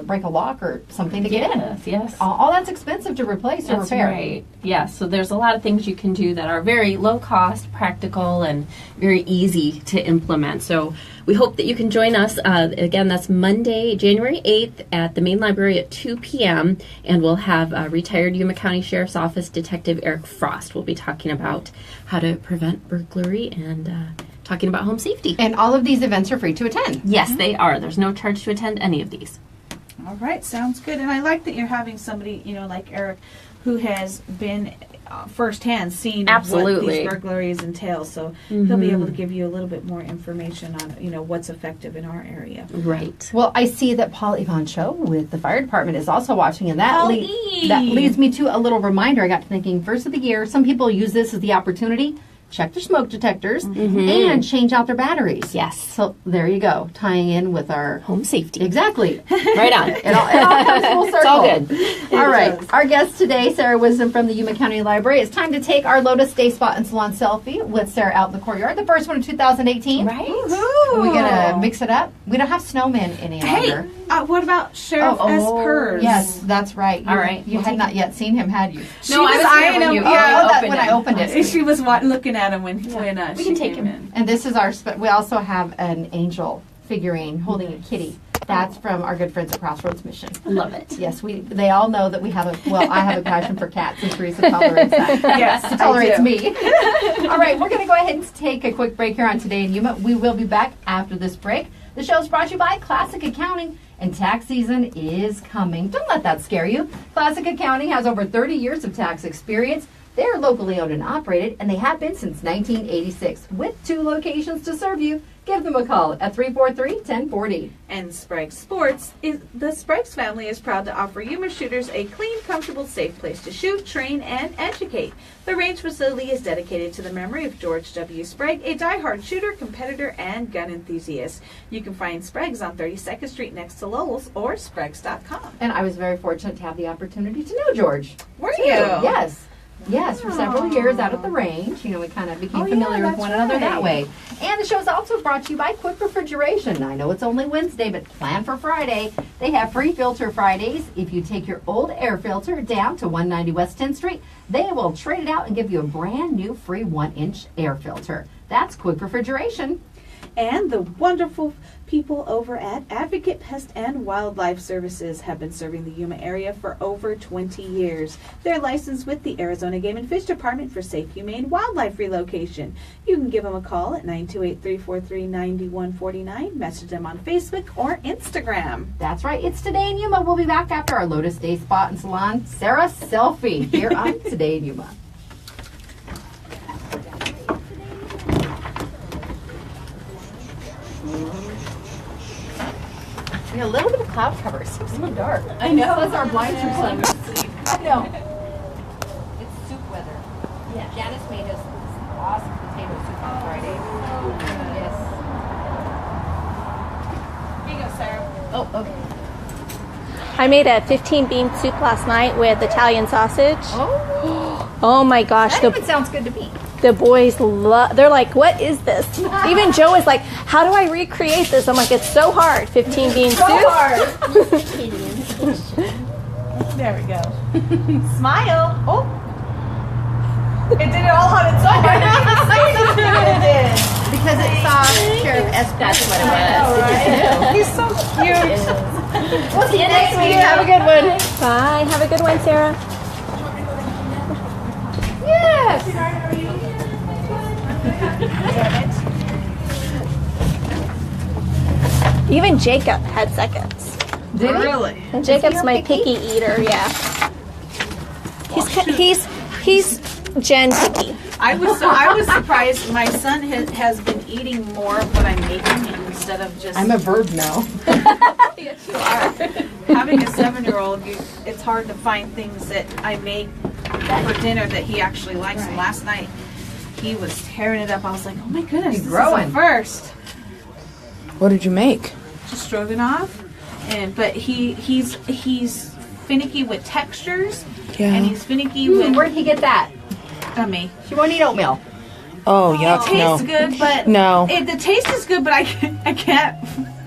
break a lock or something to get in. Yes. All that's expensive to replace or repair. Right. Yes. So there's a lot of things you can do that are very low cost, practical, and very easy to implement. So we hope that you can join us. Again, that's Monday, January 8th at the main library at 2 p.m. And we'll have retired Yuma County Sheriff's Office Detective Eric Frost. We'll be talking about how to prevent burglary and talking about home safety. And all of these events are free to attend. Yes, they are. There's no charge to attend any of these. All right, sounds good. And I like that you're having somebody, like Eric, who has been firsthand seen what Absolutely. these burglaries entail. So he'll be able to give you a little bit more information on, what's effective in our area. Right. Well, I see that Paul Ivancho with the fire department is also watching, and that Paul-E. that leads me to a little reminder. I got to thinking, first of the year, some people use this as the opportunity. Check their smoke detectors and change out their batteries. Yes. So there you go, tying in with our Home safety. Exactly. Right on. It all comes full circle. It's all good. All right. Our guest today, Sarah Wisdom from the Yuma County Library. It's time to take our Lotus Day Spa and Salon selfie with Sarah out in the courtyard. The first one in 2018. Right. Are we going to mix it up? We don't have snowmen any longer. Hey, what about Sheriff S. Purrs? Yes, that's right. All right. You had not yet seen him, had you? She was eyeing him. When I opened it. She was looking at him when We she can take came him. in. And this is we also have an angel figurine holding a kitty. That's from our good friends at Crossroads Mission. Love it. Yes, they all know that I have a passion for cats, and Teresa tolerates that. Yes, Tolerates me. All right, we're going to go ahead and take a quick break here on Today in Yuma. We will be back after this break. The show is brought to you by Classic Accounting, and tax season is coming. Don't let that scare you. Classic Accounting has over 30 years of tax experience. They're locally owned and operated, and they have been since 1986, with 2 locations to serve you. Give them a call at 343-1040. And Sprague's Sports, the Sprague's family is proud to offer Yuma shooters a clean, comfortable, safe place to shoot, train, and educate. The range facility is dedicated to the memory of George W. Sprague, a diehard shooter, competitor, and gun enthusiast. You can find Sprague's on 32nd Street next to Lowell's or Sprague's.com. And I was very fortunate to have the opportunity to know George. Were too. you? Yes. Yes, for several years out at the range. We kind of became familiar with one another that way. And the show is also brought to you by Quick Refrigeration. I know it's only Wednesday, but plan for Friday. They have free filter Fridays. If you take your old air filter down to 190 West 10th Street, they will trade it out and give you a brand new free 1-inch air filter. That's Quick Refrigeration. And the wonderful people over at Advocate Pest and Wildlife Services have been serving the Yuma area for over 20 years. They're licensed with the Arizona Game and Fish Department for safe, humane wildlife relocation. You can give them a call at 928-343-9149, message them on Facebook or Instagram. That's right. It's Today in Yuma. We'll be back after our Lotus Day Spa and Salon Sarah selfie here on Today in Yuma. A little bit of cloud cover. It seems so dark. I know. Plus our blinds are sun. I know. It's soup weather. Yeah. Janice made us this awesome potato soup on Friday. Yes. Here you go, Sarah. Oh, okay. I made a 15-bean soup last night with Italian sausage. Oh, Oh my gosh, that even sounds good to me. the boys love, they're like, what is this? Even Joe is like, how do I recreate this? I'm like, it's so hard. 15 bean soup. There we go. Smile. Oh. It did it all on its own. I didn't even say anything, but it did. Because it saw Sheriff S. That's what it was. He's so cute. We'll see you next week. Have a good one. Bye. Have a good one, Sarah. Yes. Even Jacob had seconds. Did he? Really? And Jacob's your my picky? picky eater, yeah. He's Jen picky. I was surprised. My son has been eating more of what I'm making instead of just. I'm a verb now. Yes, you are. Having a 7-year-old, it's hard to find things that I make for dinner that he actually likes. And last night, he was tearing it up. I was like, oh my goodness, He's this growing. is a first. What did you make? Just stroganoff, but he's finicky with textures, Yeah. and he's finicky with Where'd he get that? me. She won't eat oatmeal. Oh, It yuck, tastes no. good, but No. the taste is good, but I can't.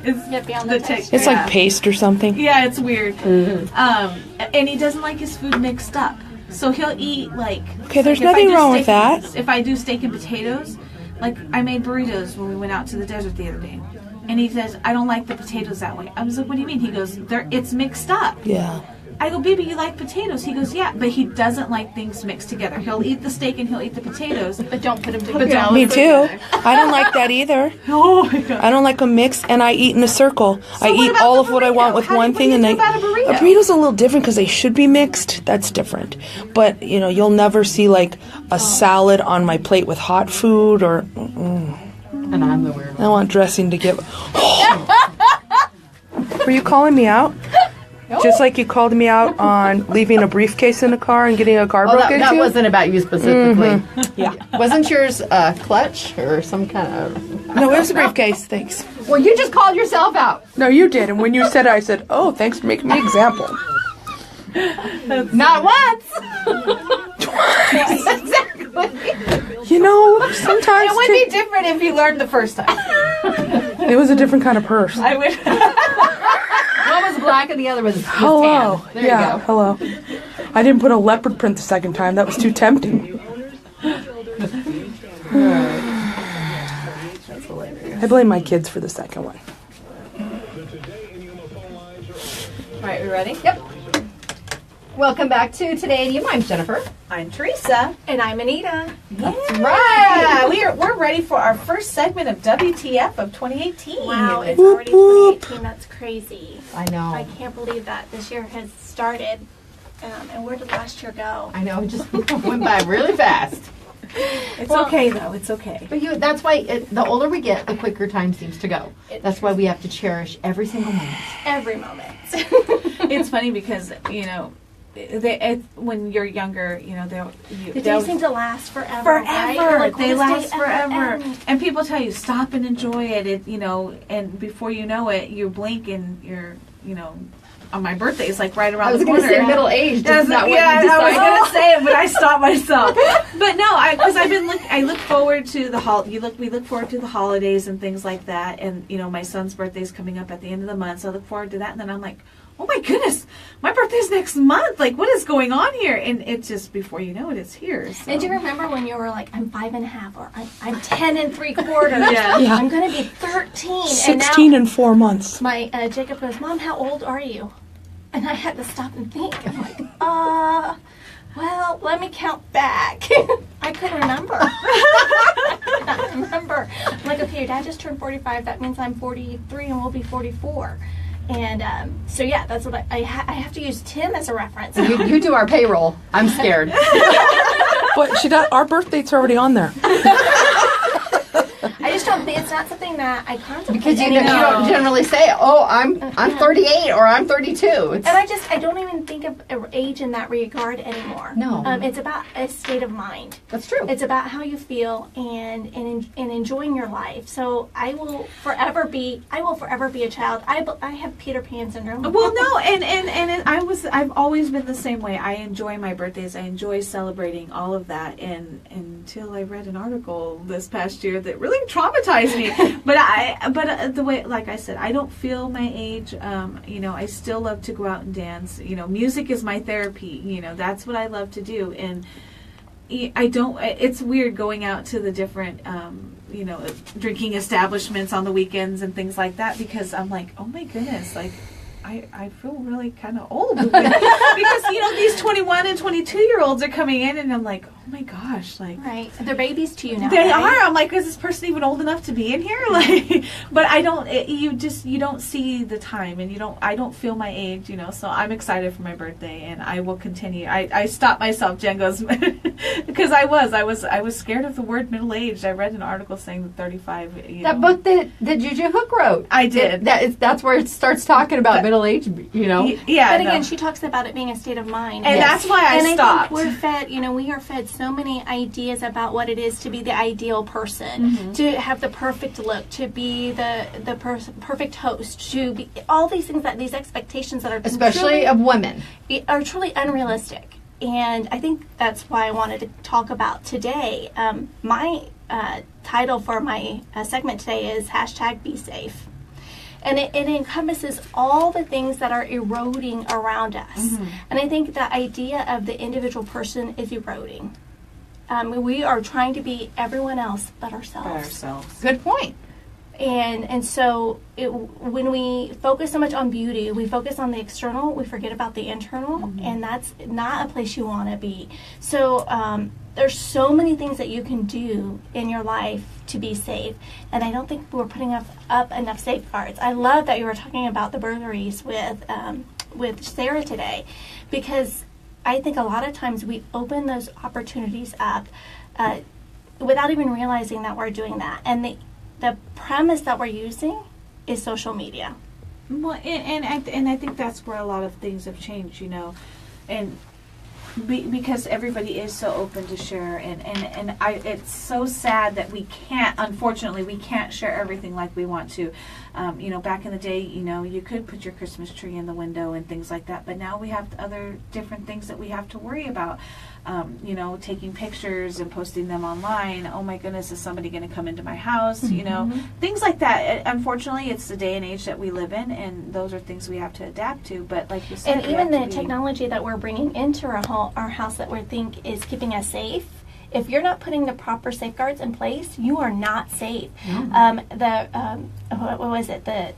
It's Get beyond the the texture. It's like paste or something. Yeah, it's weird. And he doesn't like his food mixed up. So he'll eat like. Okay, there's like if I nothing do wrong with steak- that. If I do steak and potatoes, like I made burritos when we went out to the desert the other day. And he says, I don't like the potatoes that way. I was like, what do you mean? He goes, it's mixed up. Yeah. I go, baby, you like potatoes? He goes, yeah, but he doesn't like things mixed together. He'll eat the steak and he'll eat the potatoes. But don't put them together. Me too. I don't like that either. Oh my god. I don't like them mixed, and I eat in a circle. I what eat about all the of what I want burrito? with How do one you- thing, what and do you think about a burrito? burrito's a little different because they should be mixed. That's different. But you'll never see like a salad on my plate with hot food, or And I'm the weird one. I want dressing to give. Were you calling me out? Just like you called me out on leaving a briefcase in a car and getting a car Oh, broken that into? wasn't about you specifically. Yeah. Wasn't yours clutch or some kind of... No, it was a briefcase. Thanks. Well, you just called yourself out. No, you did. And when you said it, I said, oh, thanks for making me an example. Not once. Sometimes It would be different if you learned the first time. it was a different kind of purse. I would. One was black and the other was Hello. tan. There Yeah, you go. hello. I didn't put a leopard print the second time. That was too tempting. I blame my kids for the second one. All right, we ready? Yep. Welcome back to Today in Yuma. I'm Jennifer. I'm Teresa. And I'm Anita. That's right. We're ready for our first segment of WTF of 2018. Wow, it's Whoop, already whoop. 2018. That's crazy. I know. I can't believe that this year has started. And where did last year go? I know. It just went by really fast. It's okay though. It's okay. But that's why the older we get, the quicker time seems to go. That's why we have to cherish every single moment. Every moment. It's funny because when you're younger, The days seem to last forever. forever. Right? Like, They will this last day ever forever. end? And people tell you stop and enjoy it. And before you know it, you blink and you're on my birthday is like right around I was the going corner. to say middle aged. Yeah, Is not what I you was decided. gonna say it, but I stopped myself. But no, because I look forward to we look forward to the holidays and things like that. And my son's birthday's coming up at the end of the month, so I look forward to that. And then I'm like, oh my goodness, my birthday's next month. Like, what is going on here? And it's just before you know it, it's here. So. And do you remember when you were like, I'm 5.5 or I'm 10 3/4? Yeah. Yeah. I'm going to be 13. 16 and 4 months. My Jacob goes, Mom, how old are you? And I had to stop and think. I'm like, well, let me count back. I couldn't remember. I remember. I'm like, okay, your dad just turned 45. That means I'm 43 and we'll be 44. And so, yeah, that's what I have to use Tim as a reference. You do our payroll. I'm scared. But she does. Our birth date's already on there. I just don't think it's not something that I contemplate Because you anymore. don't generally say, oh, I'm 38 or I'm 32. It's, And I don't even think of age in that regard anymore. No. It's about a state of mind. that's true. It's about how you feel and enjoying your life. So I will forever be a child. I have Peter Pan syndrome. Well, no, and I've always been the same way. I enjoy my birthdays. I enjoy celebrating all of that. And until I read an article this past year that really traumatized me. But the way, like I said, I don't feel my age. I still love to go out and dance. Music is my therapy. That's what I love to do. And I don't. It's weird going out to the different. Drinking establishments on the weekends and things like that because I'm like, oh my goodness, like I feel really kind of old because these 21 and 22-year-olds are coming in, and I'm like, oh my gosh, like Right. They're babies to you now. they right? are. I'm like, is this person even old enough to be in here? Like, but I don't. You don't see the time, and I don't feel my age, So I'm excited for my birthday, and I will continue. I stopped myself. Jen goes because I was scared of the word middle aged. I read an article saying that 35. That book that Juju Hook wrote. I did. That's where it starts talking about middle age. Yeah. But again, she talks about it being a state of mind. And that's why I stopped. I think we're fed, we are fed so many ideas about what it is to be the ideal person, to have the perfect look, to be the perfect host, to be all these things, these expectations that are Especially of women. are truly unrealistic. And I think that's why I wanted to talk about today. My title for my segment today is #BeSafe. And it encompasses all the things that are eroding around us. And I think the idea of the individual person is eroding. We are trying to be everyone else but ourselves. Good point. And so when we focus so much on beauty, we focus on the external, we forget about the internal, and that's not a place you want to be. So there's so many things that you can do in your life to be safe, and I don't think we're putting up enough safeguards. I love that you were talking about the burglaries with Sarah today, because I think a lot of times we open those opportunities up without even realizing that we're doing that. And the premise that we're using is social media. Well, and I think that's where a lot of things have changed, and because everybody is so open to share, and it's so sad that unfortunately we can't share everything like we want to. Back in the day, you could put your Christmas tree in the window and things like that, but now we have other different things that we have to worry about. Taking pictures and posting them online. Oh my goodness, is somebody going to come into my house? Things like that. Unfortunately, it's the day and age that we live in, and those are things we have to adapt to. But like you said, and even the technology that we're bringing into our house that we think is keeping us safe. If you're not putting the proper safeguards in place, you are not safe. What was it? The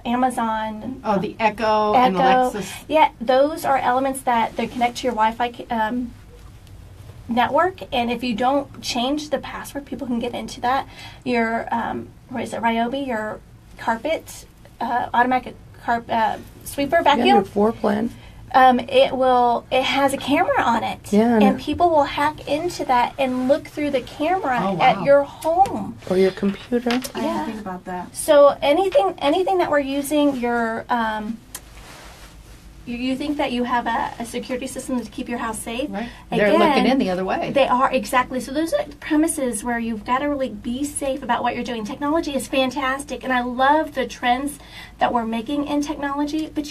Amazon. Oh, the Echo and Alexis. Yeah, those are elements that they connect to your Wi-Fi network, and if you don't change the password, people can get into that. Your Ryobi, your carpet, automatic sweeper vacuum. Yeah, your floor plan. It has a camera on it, Yeah. and people will hack into that and look through the camera at your home Or your computer. I didn't think about that. So anything that we're using, you think that you have a security system to keep your house safe. Right. They're looking in the other way. They are, exactly. So those are the premises where you've got to really be safe about what you're doing. Technology is fantastic, and I love the trends that we're making in technology, but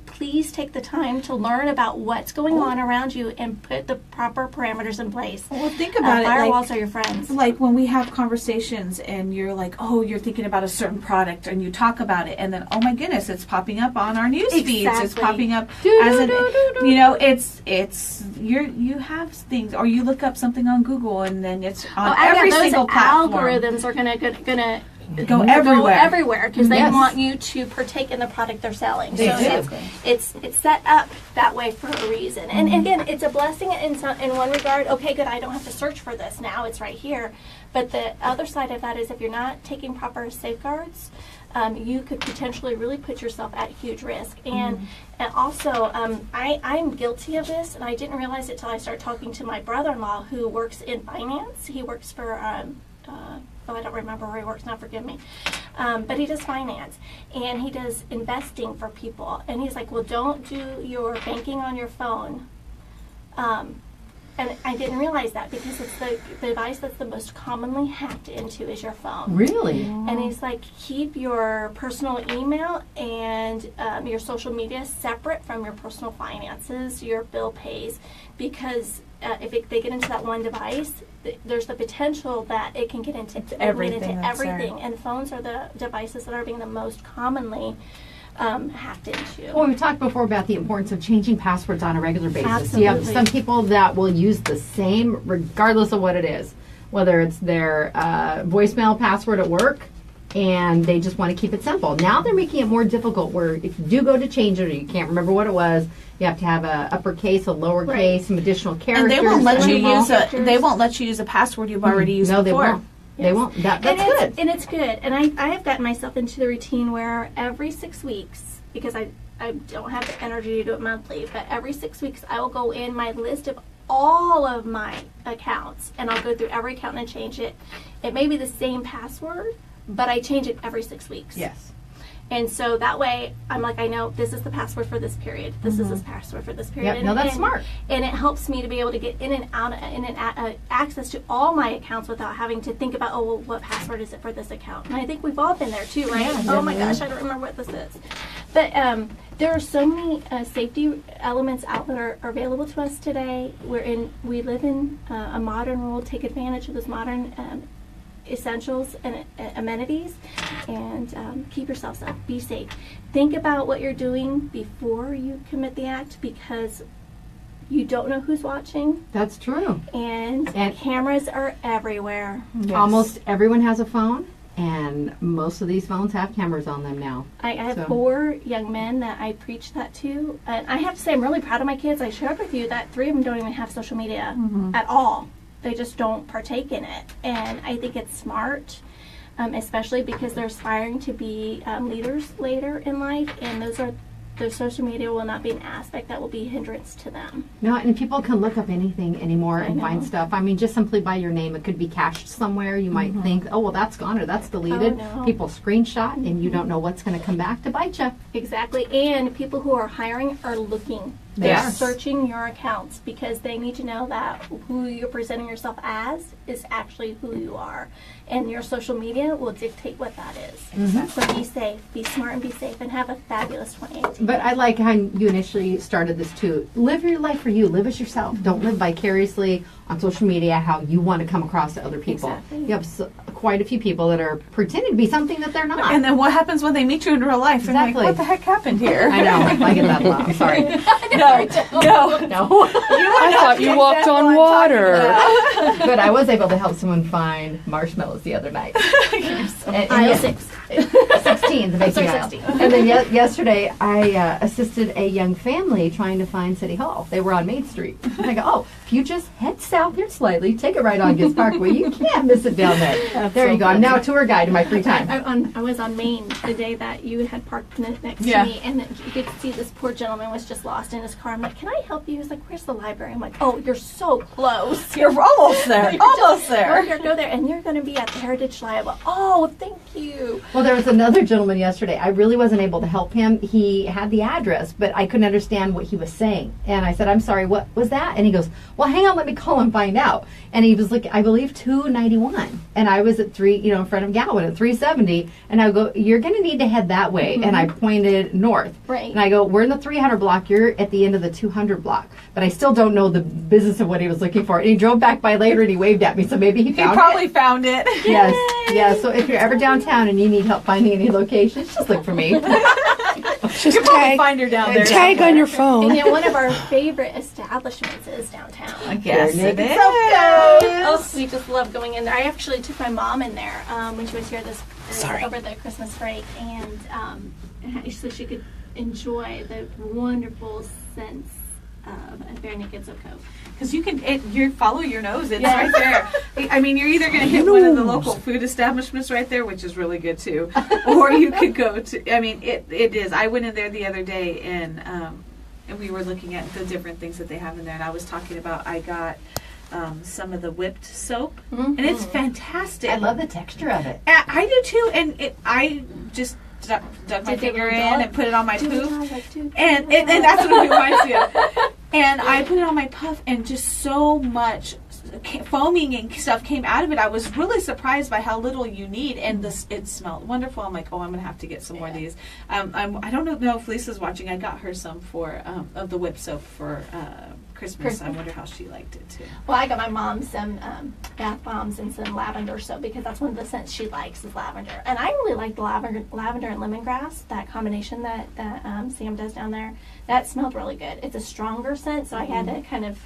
please take the time to learn about what's going on around you and put the proper parameters in place. Well, think about it. Firewalls are your friends. Like when we have conversations and you're like, oh, you're thinking about a certain product, and you talk about it, and then, oh my goodness, it's popping up on our news feeds. It's popping up as an, you have things, or you look up something on Google, and then it's on every single platform. Algorithms are gonna go everywhere because they want you to partake in the product they're selling. It's set up that way for a reason. And again, it's a blessing in one regard. Okay, good, I don't have to search for this now, it's right here. But the other side of that is if you're not taking proper safeguards, you could potentially really put yourself at huge risk. And also, I'm guilty of this, and I didn't realize it till I started talking to my brother-in-law who works in finance. He works for I don't remember where he works now, forgive me. But he does finance, and he does investing for people. And he's like, well, don't do your banking on your phone. And I didn't realize that because it's the device that's the most commonly hacked into is your phone. Really? And he's like, keep your personal email and your social media separate from your personal finances, your bill pays, because if they get into that one device, there's the potential that it can get into everything. And phones are the devices that are being the most commonly hacked into. Well, we talked before about the importance of changing passwords on a regular basis. Absolutely. You have some people that will use the same regardless of what it is, whether it's their voicemail password at work and they just want to keep it simple. Now they're making it more difficult where if you do go to change it or you can't remember what it was, you have to have a uppercase, a lowercase, some additional characters. And they won't let you symbol. use a password you've already used No, before. they won't. They won't. That's good. And it's good. And I have gotten myself into the routine where every 6 weeks, because I don't have the energy to do it monthly, but every 6 weeks I will go in my list of all of my accounts and I'll go through every account and change it. It may be the same password, but I change it every 6 weeks. Yes. And so that way, I'm like, I know this is the password for this period. This is this password for this period. Yep. No, that's smart. And it helps me to be able to get in and out, access to all my accounts without having to think about, oh, well, what password is it for this account? And I think we've all been there too, right? Yeah, oh my gosh, I don't remember what this is. But there are so many safety elements out there are available to us today. We live in a modern world. Take advantage of those modern essentials and amenities, and keep yourself safe. Be safe. Think about what you're doing before you commit the act, because you don't know who's watching, That's true. and cameras are everywhere. Almost everyone has a phone, and most of these phones have cameras on them now. I have So- 4 young men that I preach that to, and I have to say I'm really proud of my kids. I shared with you that 3 of them don't even have social media at all. They just don't partake in it, and I think it's smart, especially because they're aspiring to be leaders later in life, and their social media will not be an aspect that will be a hindrance to them. No, and people can look up anything anymore and find know. stuff. I mean, just simply by your name, it could be cached somewhere. You might think, oh, well, that's gone or that's deleted. no. People screenshot, and you don't know what's going to come back to bite you. Exactly, and people who are hiring are looking. They're Yes. searching your accounts because they need to know that who you're presenting yourself as is actually who you are. And your social media will dictate what that is. So be safe, be smart and be safe, and have a fabulous 2018. But I like how you initially started this too. Live your life for you. Live as yourself. Don't live vicariously on social media how you want to come across to other people. Exactly. You have quite a few people that are pretending to be something that they're not. And then what happens when they meet you in real life? They're Exactly. like, what the heck happened here? I know. I get that a lot. I'm sorry. No. No. I thought you walked on water. But I was able to help someone find marshmallows the other night. Aisle 6. 16, the baking aisle. 16. And then yesterday, I assisted a young family trying to find City Hall. They were on Main Street. And I go, oh, if you just head south here slightly, take it right on Gibbs Parkway, you can't miss it down there. There you go. I'm now a tour guide in my free time. I was on Main the day that you had parked next Yeah. to me, and you could see this poor gentleman was just lost in his car. I'm like, can I help you? He was like, where's the library? I'm like, oh, you're so close. You're almost there. Almost Go there. here, go there, and you're going to be at the Heritage Library. Oh, thank you. Well, there was another gentleman yesterday. I really wasn't able to help him. He had the address, but I couldn't understand what he was saying. And I said, I'm sorry, what was that? And he goes, well, hang on, let me call and find out. And he was like, I believe 291. And I was at in front of Gowan at 370. And I go, you're going to need to head that way. And I pointed north. Right. And I go, we're in the 300 block. You're at the end of the 200 block. But I still don't know the business of what he was looking for. And he drove back by later and he waved at me. So maybe he You found probably it. found it. Yes. Yeah. So if you're ever downtown and you need help finding any locations, just look for me. Just You probably tag, find her down there. tag on your And phone. yet one of our favorite establishments is downtown. Yes, it Naked is. Oh, we just love going in there. I actually took my mom in there when she was here over the Christmas break, and so she could enjoy the wonderful sense of Bare Naked Soap Cove. Because you follow your nose. It's right there. I mean, you're either going to hit one of the local food establishments right there, which is really good too, or you could go to. I mean, it is. I went in there the other day and we were looking at the different things that they have in there, and I was talking about. I got some of the whipped soap, and it's fantastic. I love the texture of it. I do too, and I just dug my Did you finger in dog? and put it on my Do poop. I like to- And that's what it reminds me of. And I put it on my puff, and just so much foaming and stuff came out of it. I was really surprised by how little you need, and it smelled wonderful. I'm like, oh, I'm gonna have to get some more of these. I don't know if Lisa's watching. I got her some for of the whip soap for Christmas. I wonder how she liked it too. Well, I got my mom some bath bombs and some lavender soap because that's one of the scents she likes is lavender. And I really like the lavender and lemongrass, that combination that Sam does down there. That smelled really good. It's a stronger scent, so I had to kind of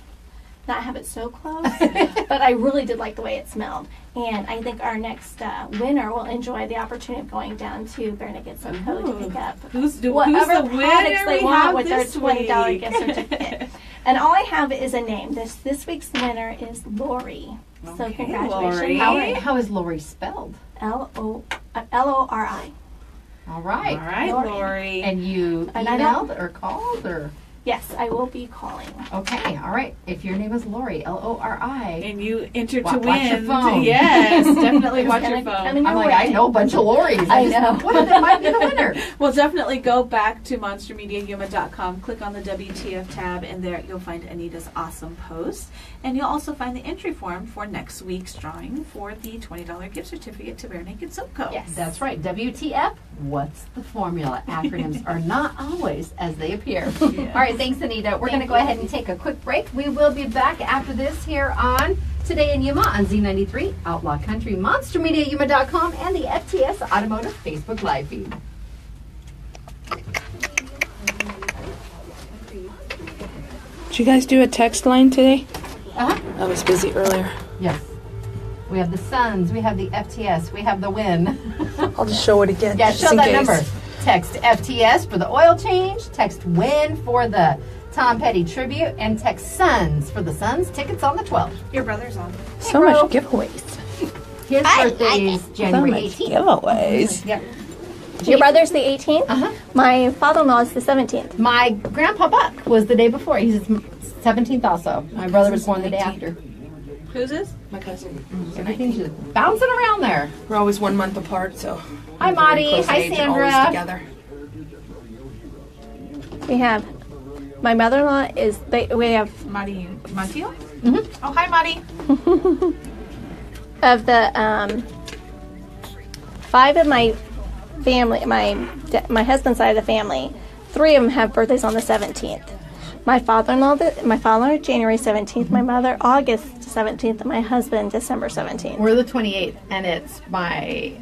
not have it so close, but I really did like the way it smelled. And I think our next winner will enjoy the opportunity of going down to Bare Naked Soapco to pick up who's whatever the products winner they we want have with their this $20 week? gift certificate. And all I have is a name. This week's winner is Lori. So Okay, congratulations, Lori. How is Lori spelled? Lori. All right. All right, Lori. Lori. And you And I don't- emailed or called or? Yes, I will be calling. Okay, all right. If your name is Lori, Lori. And you enter to Watch win. your phone. Yes, definitely It's watch gonna your be phone. coming I'm your like, I way. know a bunch of Loris. I know. What if they might be the winner? Well, definitely go back to monstermediayuma.com, click on the WTF tab, and there you'll find Anita's awesome post. And you'll also find the entry form for next week's drawing for the $20 gift certificate to Bare Naked Soap Co. Yes. That's right. WTF? What's the formula? Acronyms are not always as they appear. All right, thanks, Anita. We're going to go ahead and take a quick break. We will be back after this here on Today in Yuma on Z93, Outlaw Country, MonsterMediaYuma.com, and the FTS Automotive Facebook Live feed. Did you guys do a text line today? Uh-huh. I was busy earlier. Yes. We have the Suns, we have the FTS, we have the win. I'll just show it again. Yeah, just show in that case. number. Text FTS for the oil change, text WIN for the Tom Petty tribute, and text Suns for the Suns tickets on the 12th. Your brother's on. So much giveaways. His birthday is So January much 18th. giveaways. Yep. Your brother's the 18th? Uh-huh. My father-in-law is the 17th. My grandpa Buck was the day before. He's 17th also. My brother was born the day after. Who's this? My cousin. Everything's just bouncing around there. We're always 1 month apart, so. Hi, we're very Maudie. close in Hi, age and Sandra. Always together. We have my mother-in-law is we have Marty Montiel? Mhm. Oh, hi, Marty. of the 5 of my family, my husband's side of the family, 3 of them have birthdays on the 17th. My father January 17th, my mother August 17th, and my husband December 17th. We're the 28th, and it's my,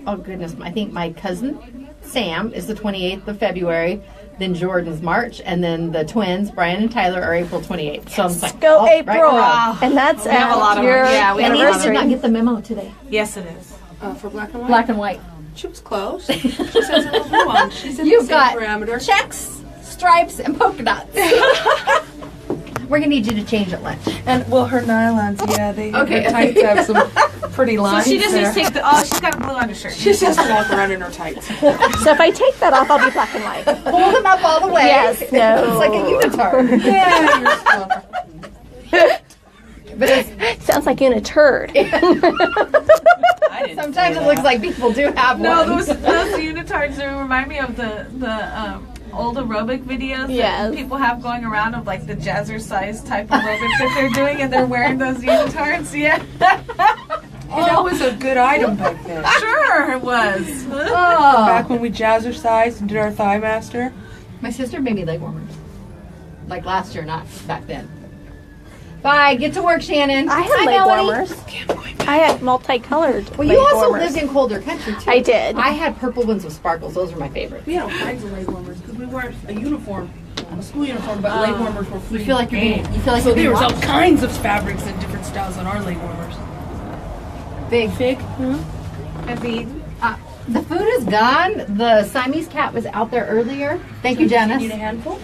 oh goodness, I think my cousin Sam is the 28th of February, then Jordan's March, and then the twins, Brian and Tyler, are April 28th. So I'm like, Go oh, April! right in a row. And that's have a lot of your them. Yeah, we have a lot of anniversary. Did not get the memo today. Yes, it is. For black and white? Black and white. She was close. She says a blue one. She's in You've the same got parameter. checks, stripes, and polka dots. We're gonna need you to change at lunch. And, well, her nylons, yeah, Okay. her tights have some pretty So lines she just needs there. to take the. Oh, she's got a blue undershirt. She just has to walk around in her tights. So if I take that off, I'll be black and white. Hold them up all the way. Yes, no. It's like a unitard. Yeah, you're But it's, Sounds like in a turd. sometimes it looks like people do have No, one. those unitards remind me of the old aerobic videos Yes. that people have going around of like the jazzercise type aerobic that they're doing, and they're wearing those unitards. Yeah, that was a good item back then. sure it was. Oh. Back when we jazzercised and did our thigh master. My sister made me leg warmers. Like last year, not back then. Bye. Get to work, Shannon. I had Bye, leg Melanie. warmers. I had multicolored. Well, leg you also warmers. lived in colder country, too. I did. I had purple ones with sparkles. Those were my favorite. We had all kinds of leg warmers because we wore a uniform, a school uniform, but leg warmers were free. You feel like you're being, you feel like So you're being there was all watched. kinds of fabrics and different styles on our leg warmers. Big. Fig? The food is gone. The Siamese cat was out there earlier. Thank you, Need a Janice. handful?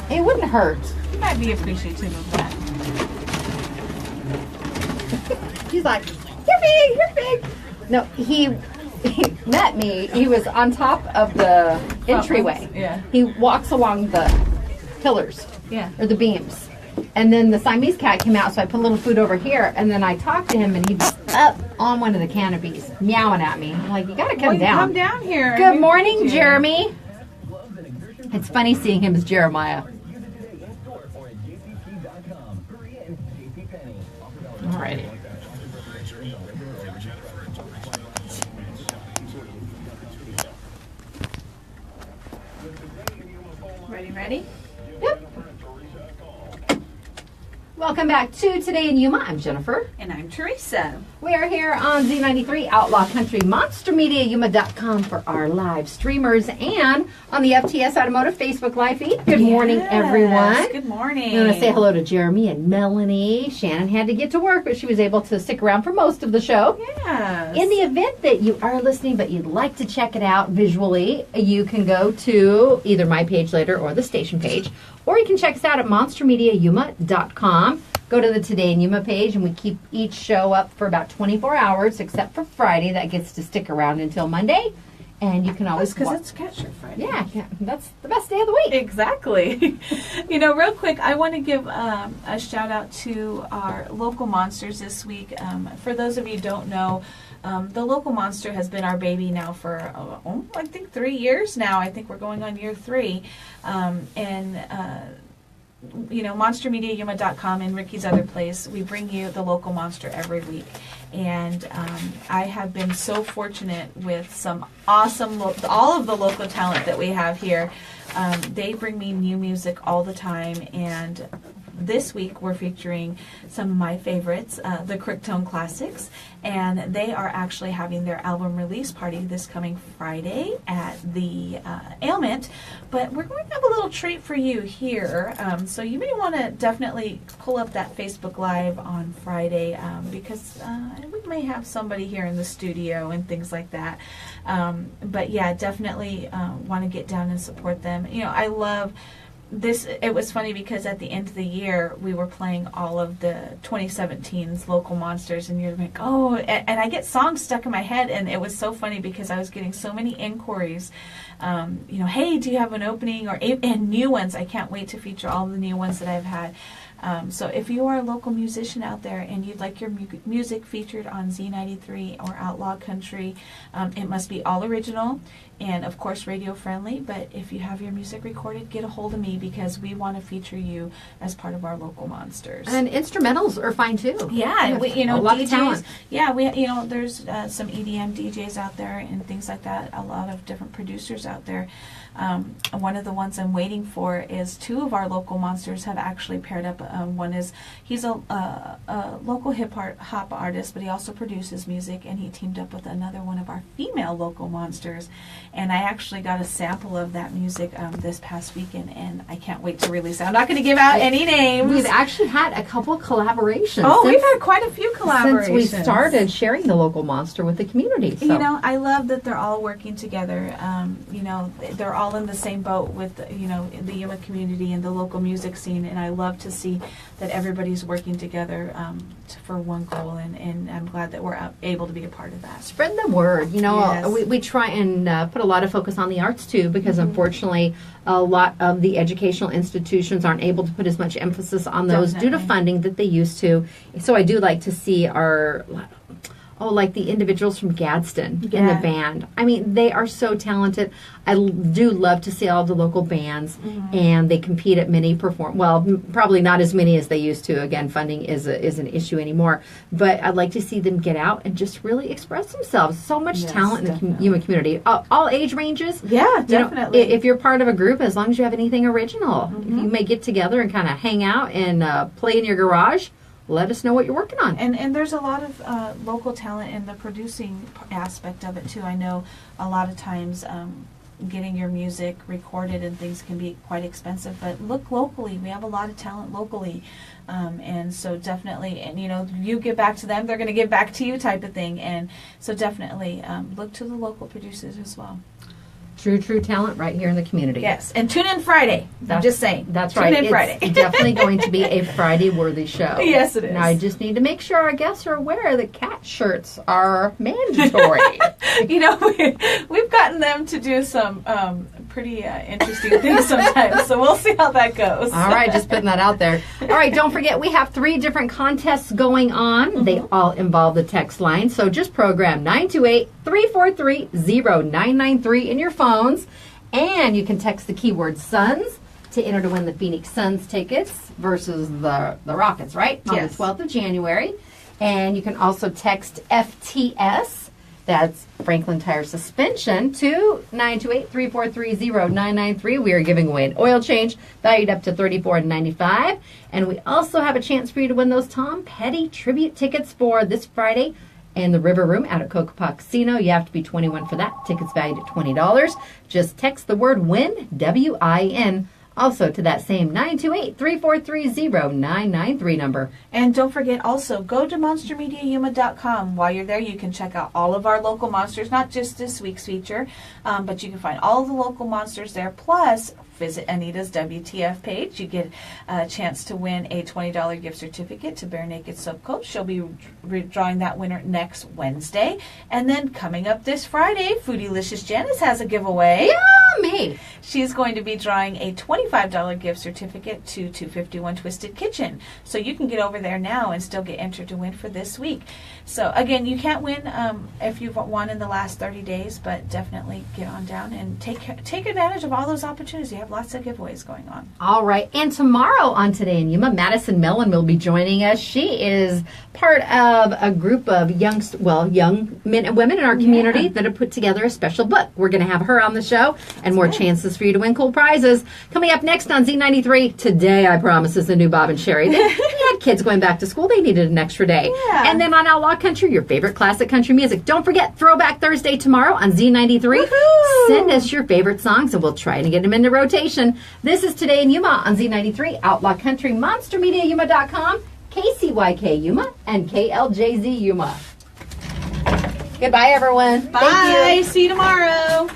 It wouldn't hurt. You might be appreciative of that. She's like, you're big, you're big. No, he met me. He was on top of the entryway. Yeah. He walks along the pillars Yeah. or the beams. And then the Siamese cat came out, so I put a little food over here. And then I talked to him, and he was up on one of the canopies, meowing at me. I'm like, you gotta come down. Come down here. Good morning, Jeremy. It's funny seeing him as Jeremiah. Alrighty. Ready? Yep. Welcome back to Today in Yuma. I'm Jennifer. And I'm Teresa. We are here on Z93 Outlaw Country, MonsterMediaYuma.com for our live streamers, and on the FTS Automotive Facebook Live feed. Good morning, everyone. Good morning. We want to say hello to Jeremy and Melanie. Shannon had to get to work, but she was able to stick around for most of the show. Yes. In the event that you are listening, but you'd like to check it out visually, you can go to either my page later or the station page, or you can check us out at MonsterMediaYuma.com. Go to the Today in Yuma page, and we keep each show up for about 24 hours, except for Friday. That gets to stick around until Monday. And you can always because it's Cat Shirt Friday. Yeah, that's the best day of the week. Exactly. Real quick, I want to give a shout out to our local monsters this week. For those of you who don't know, the local monster has been our baby now for, I think 3 years now. I think we're going on year 3. MonsterMediaYuma.com and Ricky's Other Place, we bring you the local monster every week. And I have been so fortunate with some awesome, all of the local talent that we have here. They bring me new music all the time, and this week we're featuring some of my favorites, the Crooktone Classics, and they are actually having their album release party this coming Friday at the Ailment. But we're going to have a little treat for you here, so you may want to definitely pull up that Facebook Live on Friday, because we may have somebody here in the studio and things like that. But yeah, definitely want to get down and support them. I love this. It was funny because at the end of the year we were playing all of the 2017's local monsters, and you're like, oh, and I get songs stuck in my head, and it was so funny because I was getting so many inquiries. Hey, do you have an opening, and new ones? I can't wait to feature all the new ones that I've had. So if you are a local musician out there and you'd like your music featured on Z93 or Outlaw Country, it must be all original and, of course, radio friendly. But if you have your music recorded, get a hold of me, because we want to feature you as part of our local monsters. And instrumentals are fine too. Yeah, a lot DJs. of talent. Yeah, there's some EDM DJs out there and things like that. A lot of different producers out there. One of the ones I'm waiting for is 2 of our local monsters have actually paired up. He's a local hip-hop artist, but he also produces music, and he teamed up with another one of our female local monsters. And I actually got a sample of that music this past weekend, and I can't wait to release it. I'm not going to give out any names. We've actually had a couple collaborations. Oh, we've had quite a few collaborations. Since we started sharing the local monster with the community. So. I love that they're all working together. They're all in the same boat with, the Yuma community and the local music scene, and I love to see that everybody's working together for one goal, and I'm glad that we're able to be a part of that. Spread the word. Yes. We try and put a lot of focus on the arts too, because unfortunately a lot of the educational institutions aren't able to put as much emphasis on those due to funding that they used to. So I do like to see like the individuals from Gadsden in the band. I mean, they are so talented. I do love to see all the local bands, and they compete at many probably not as many as they used to. Again, funding is an issue anymore. But I'd like to see them get out and just really express themselves. So much talent in the Yuma community. All age ranges. Yeah, definitely. If you're part of a group, as long as you have anything original, if you may get together and kind of hang out and play in your garage, let us know what you're working on. And there's a lot of local talent in the producing aspect of it too. I know a lot of times getting your music recorded and things can be quite expensive, but look locally. We have a lot of talent locally, and so definitely, and you give back to them, they're going to give back to you, type of thing. And so definitely look to the local producers as well. True talent right here in the community. Yes, and tune in Friday. I'm just saying. That's right. Tune in Friday. It's definitely going to be a Friday-worthy show. Yes, it is. Now, I just need to make sure our guests are aware that cat shirts are mandatory. We've gotten them to do some pretty interesting things sometimes, so we'll see how that goes. All right, just putting that out there. All right, don't forget, we have 3 different contests going on. They all involve the text line, so just program 928-343-0993 in your phones, and you can text the keyword Suns to enter to win the Phoenix Suns tickets versus the Rockets, right? Yes. On the 12th of January. And you can also text FTS That's Franklin Tire Suspension to 928-343-0993. We are giving away an oil change valued up to $34.95. And we also have a chance for you to win those Tom Petty tribute tickets for this Friday in the River Room out at Kokopah Casino. You have to be 21 for that. Tickets valued at $20. Just text the word WIN, W-I-N, also to that same 928-343-0993 number. And don't forget also, go to monstermediayuma.com. While you're there, you can check out all of our local monsters, not just this week's feature, but you can find all of the local monsters there. Plus, visit Anita's WTF page. You get a chance to win a $20 gift certificate to Bare Naked Soap Co. She'll be drawing that winner next Wednesday. And then coming up this Friday, Foodylicious Janice has a giveaway. Yummy! She's going to be drawing a $25 gift certificate to 251 Twisted Kitchen. So you can get over there now and still get entered to win for this week. So again, you can't win if you've won in the last 30 days, but definitely get on down and take advantage of all those opportunities. You have lots of giveaways going on. All right. And tomorrow on Today in Yuma, Madison Mellon will be joining us. She is part of a group of young men and women in our community that have put together a special book. We're going to have her on the show and more chances for you to win cool prizes. Coming up next on Z93, today, I promise, is the new Bob and Sherry. They had kids going back to school. They needed an extra day. Yeah. And then on Outlaw Country, your favorite classic country music. Don't forget Throwback Thursday tomorrow on Z93. Woohoo! Send us your favorite songs and we'll try to get them into rotation. This is Today in Yuma on Z93, Outlaw Country, MonsterMediaYuma.com, KCYK Yuma, and KLJZ Yuma. Goodbye, everyone. Bye. Thank you. See you tomorrow.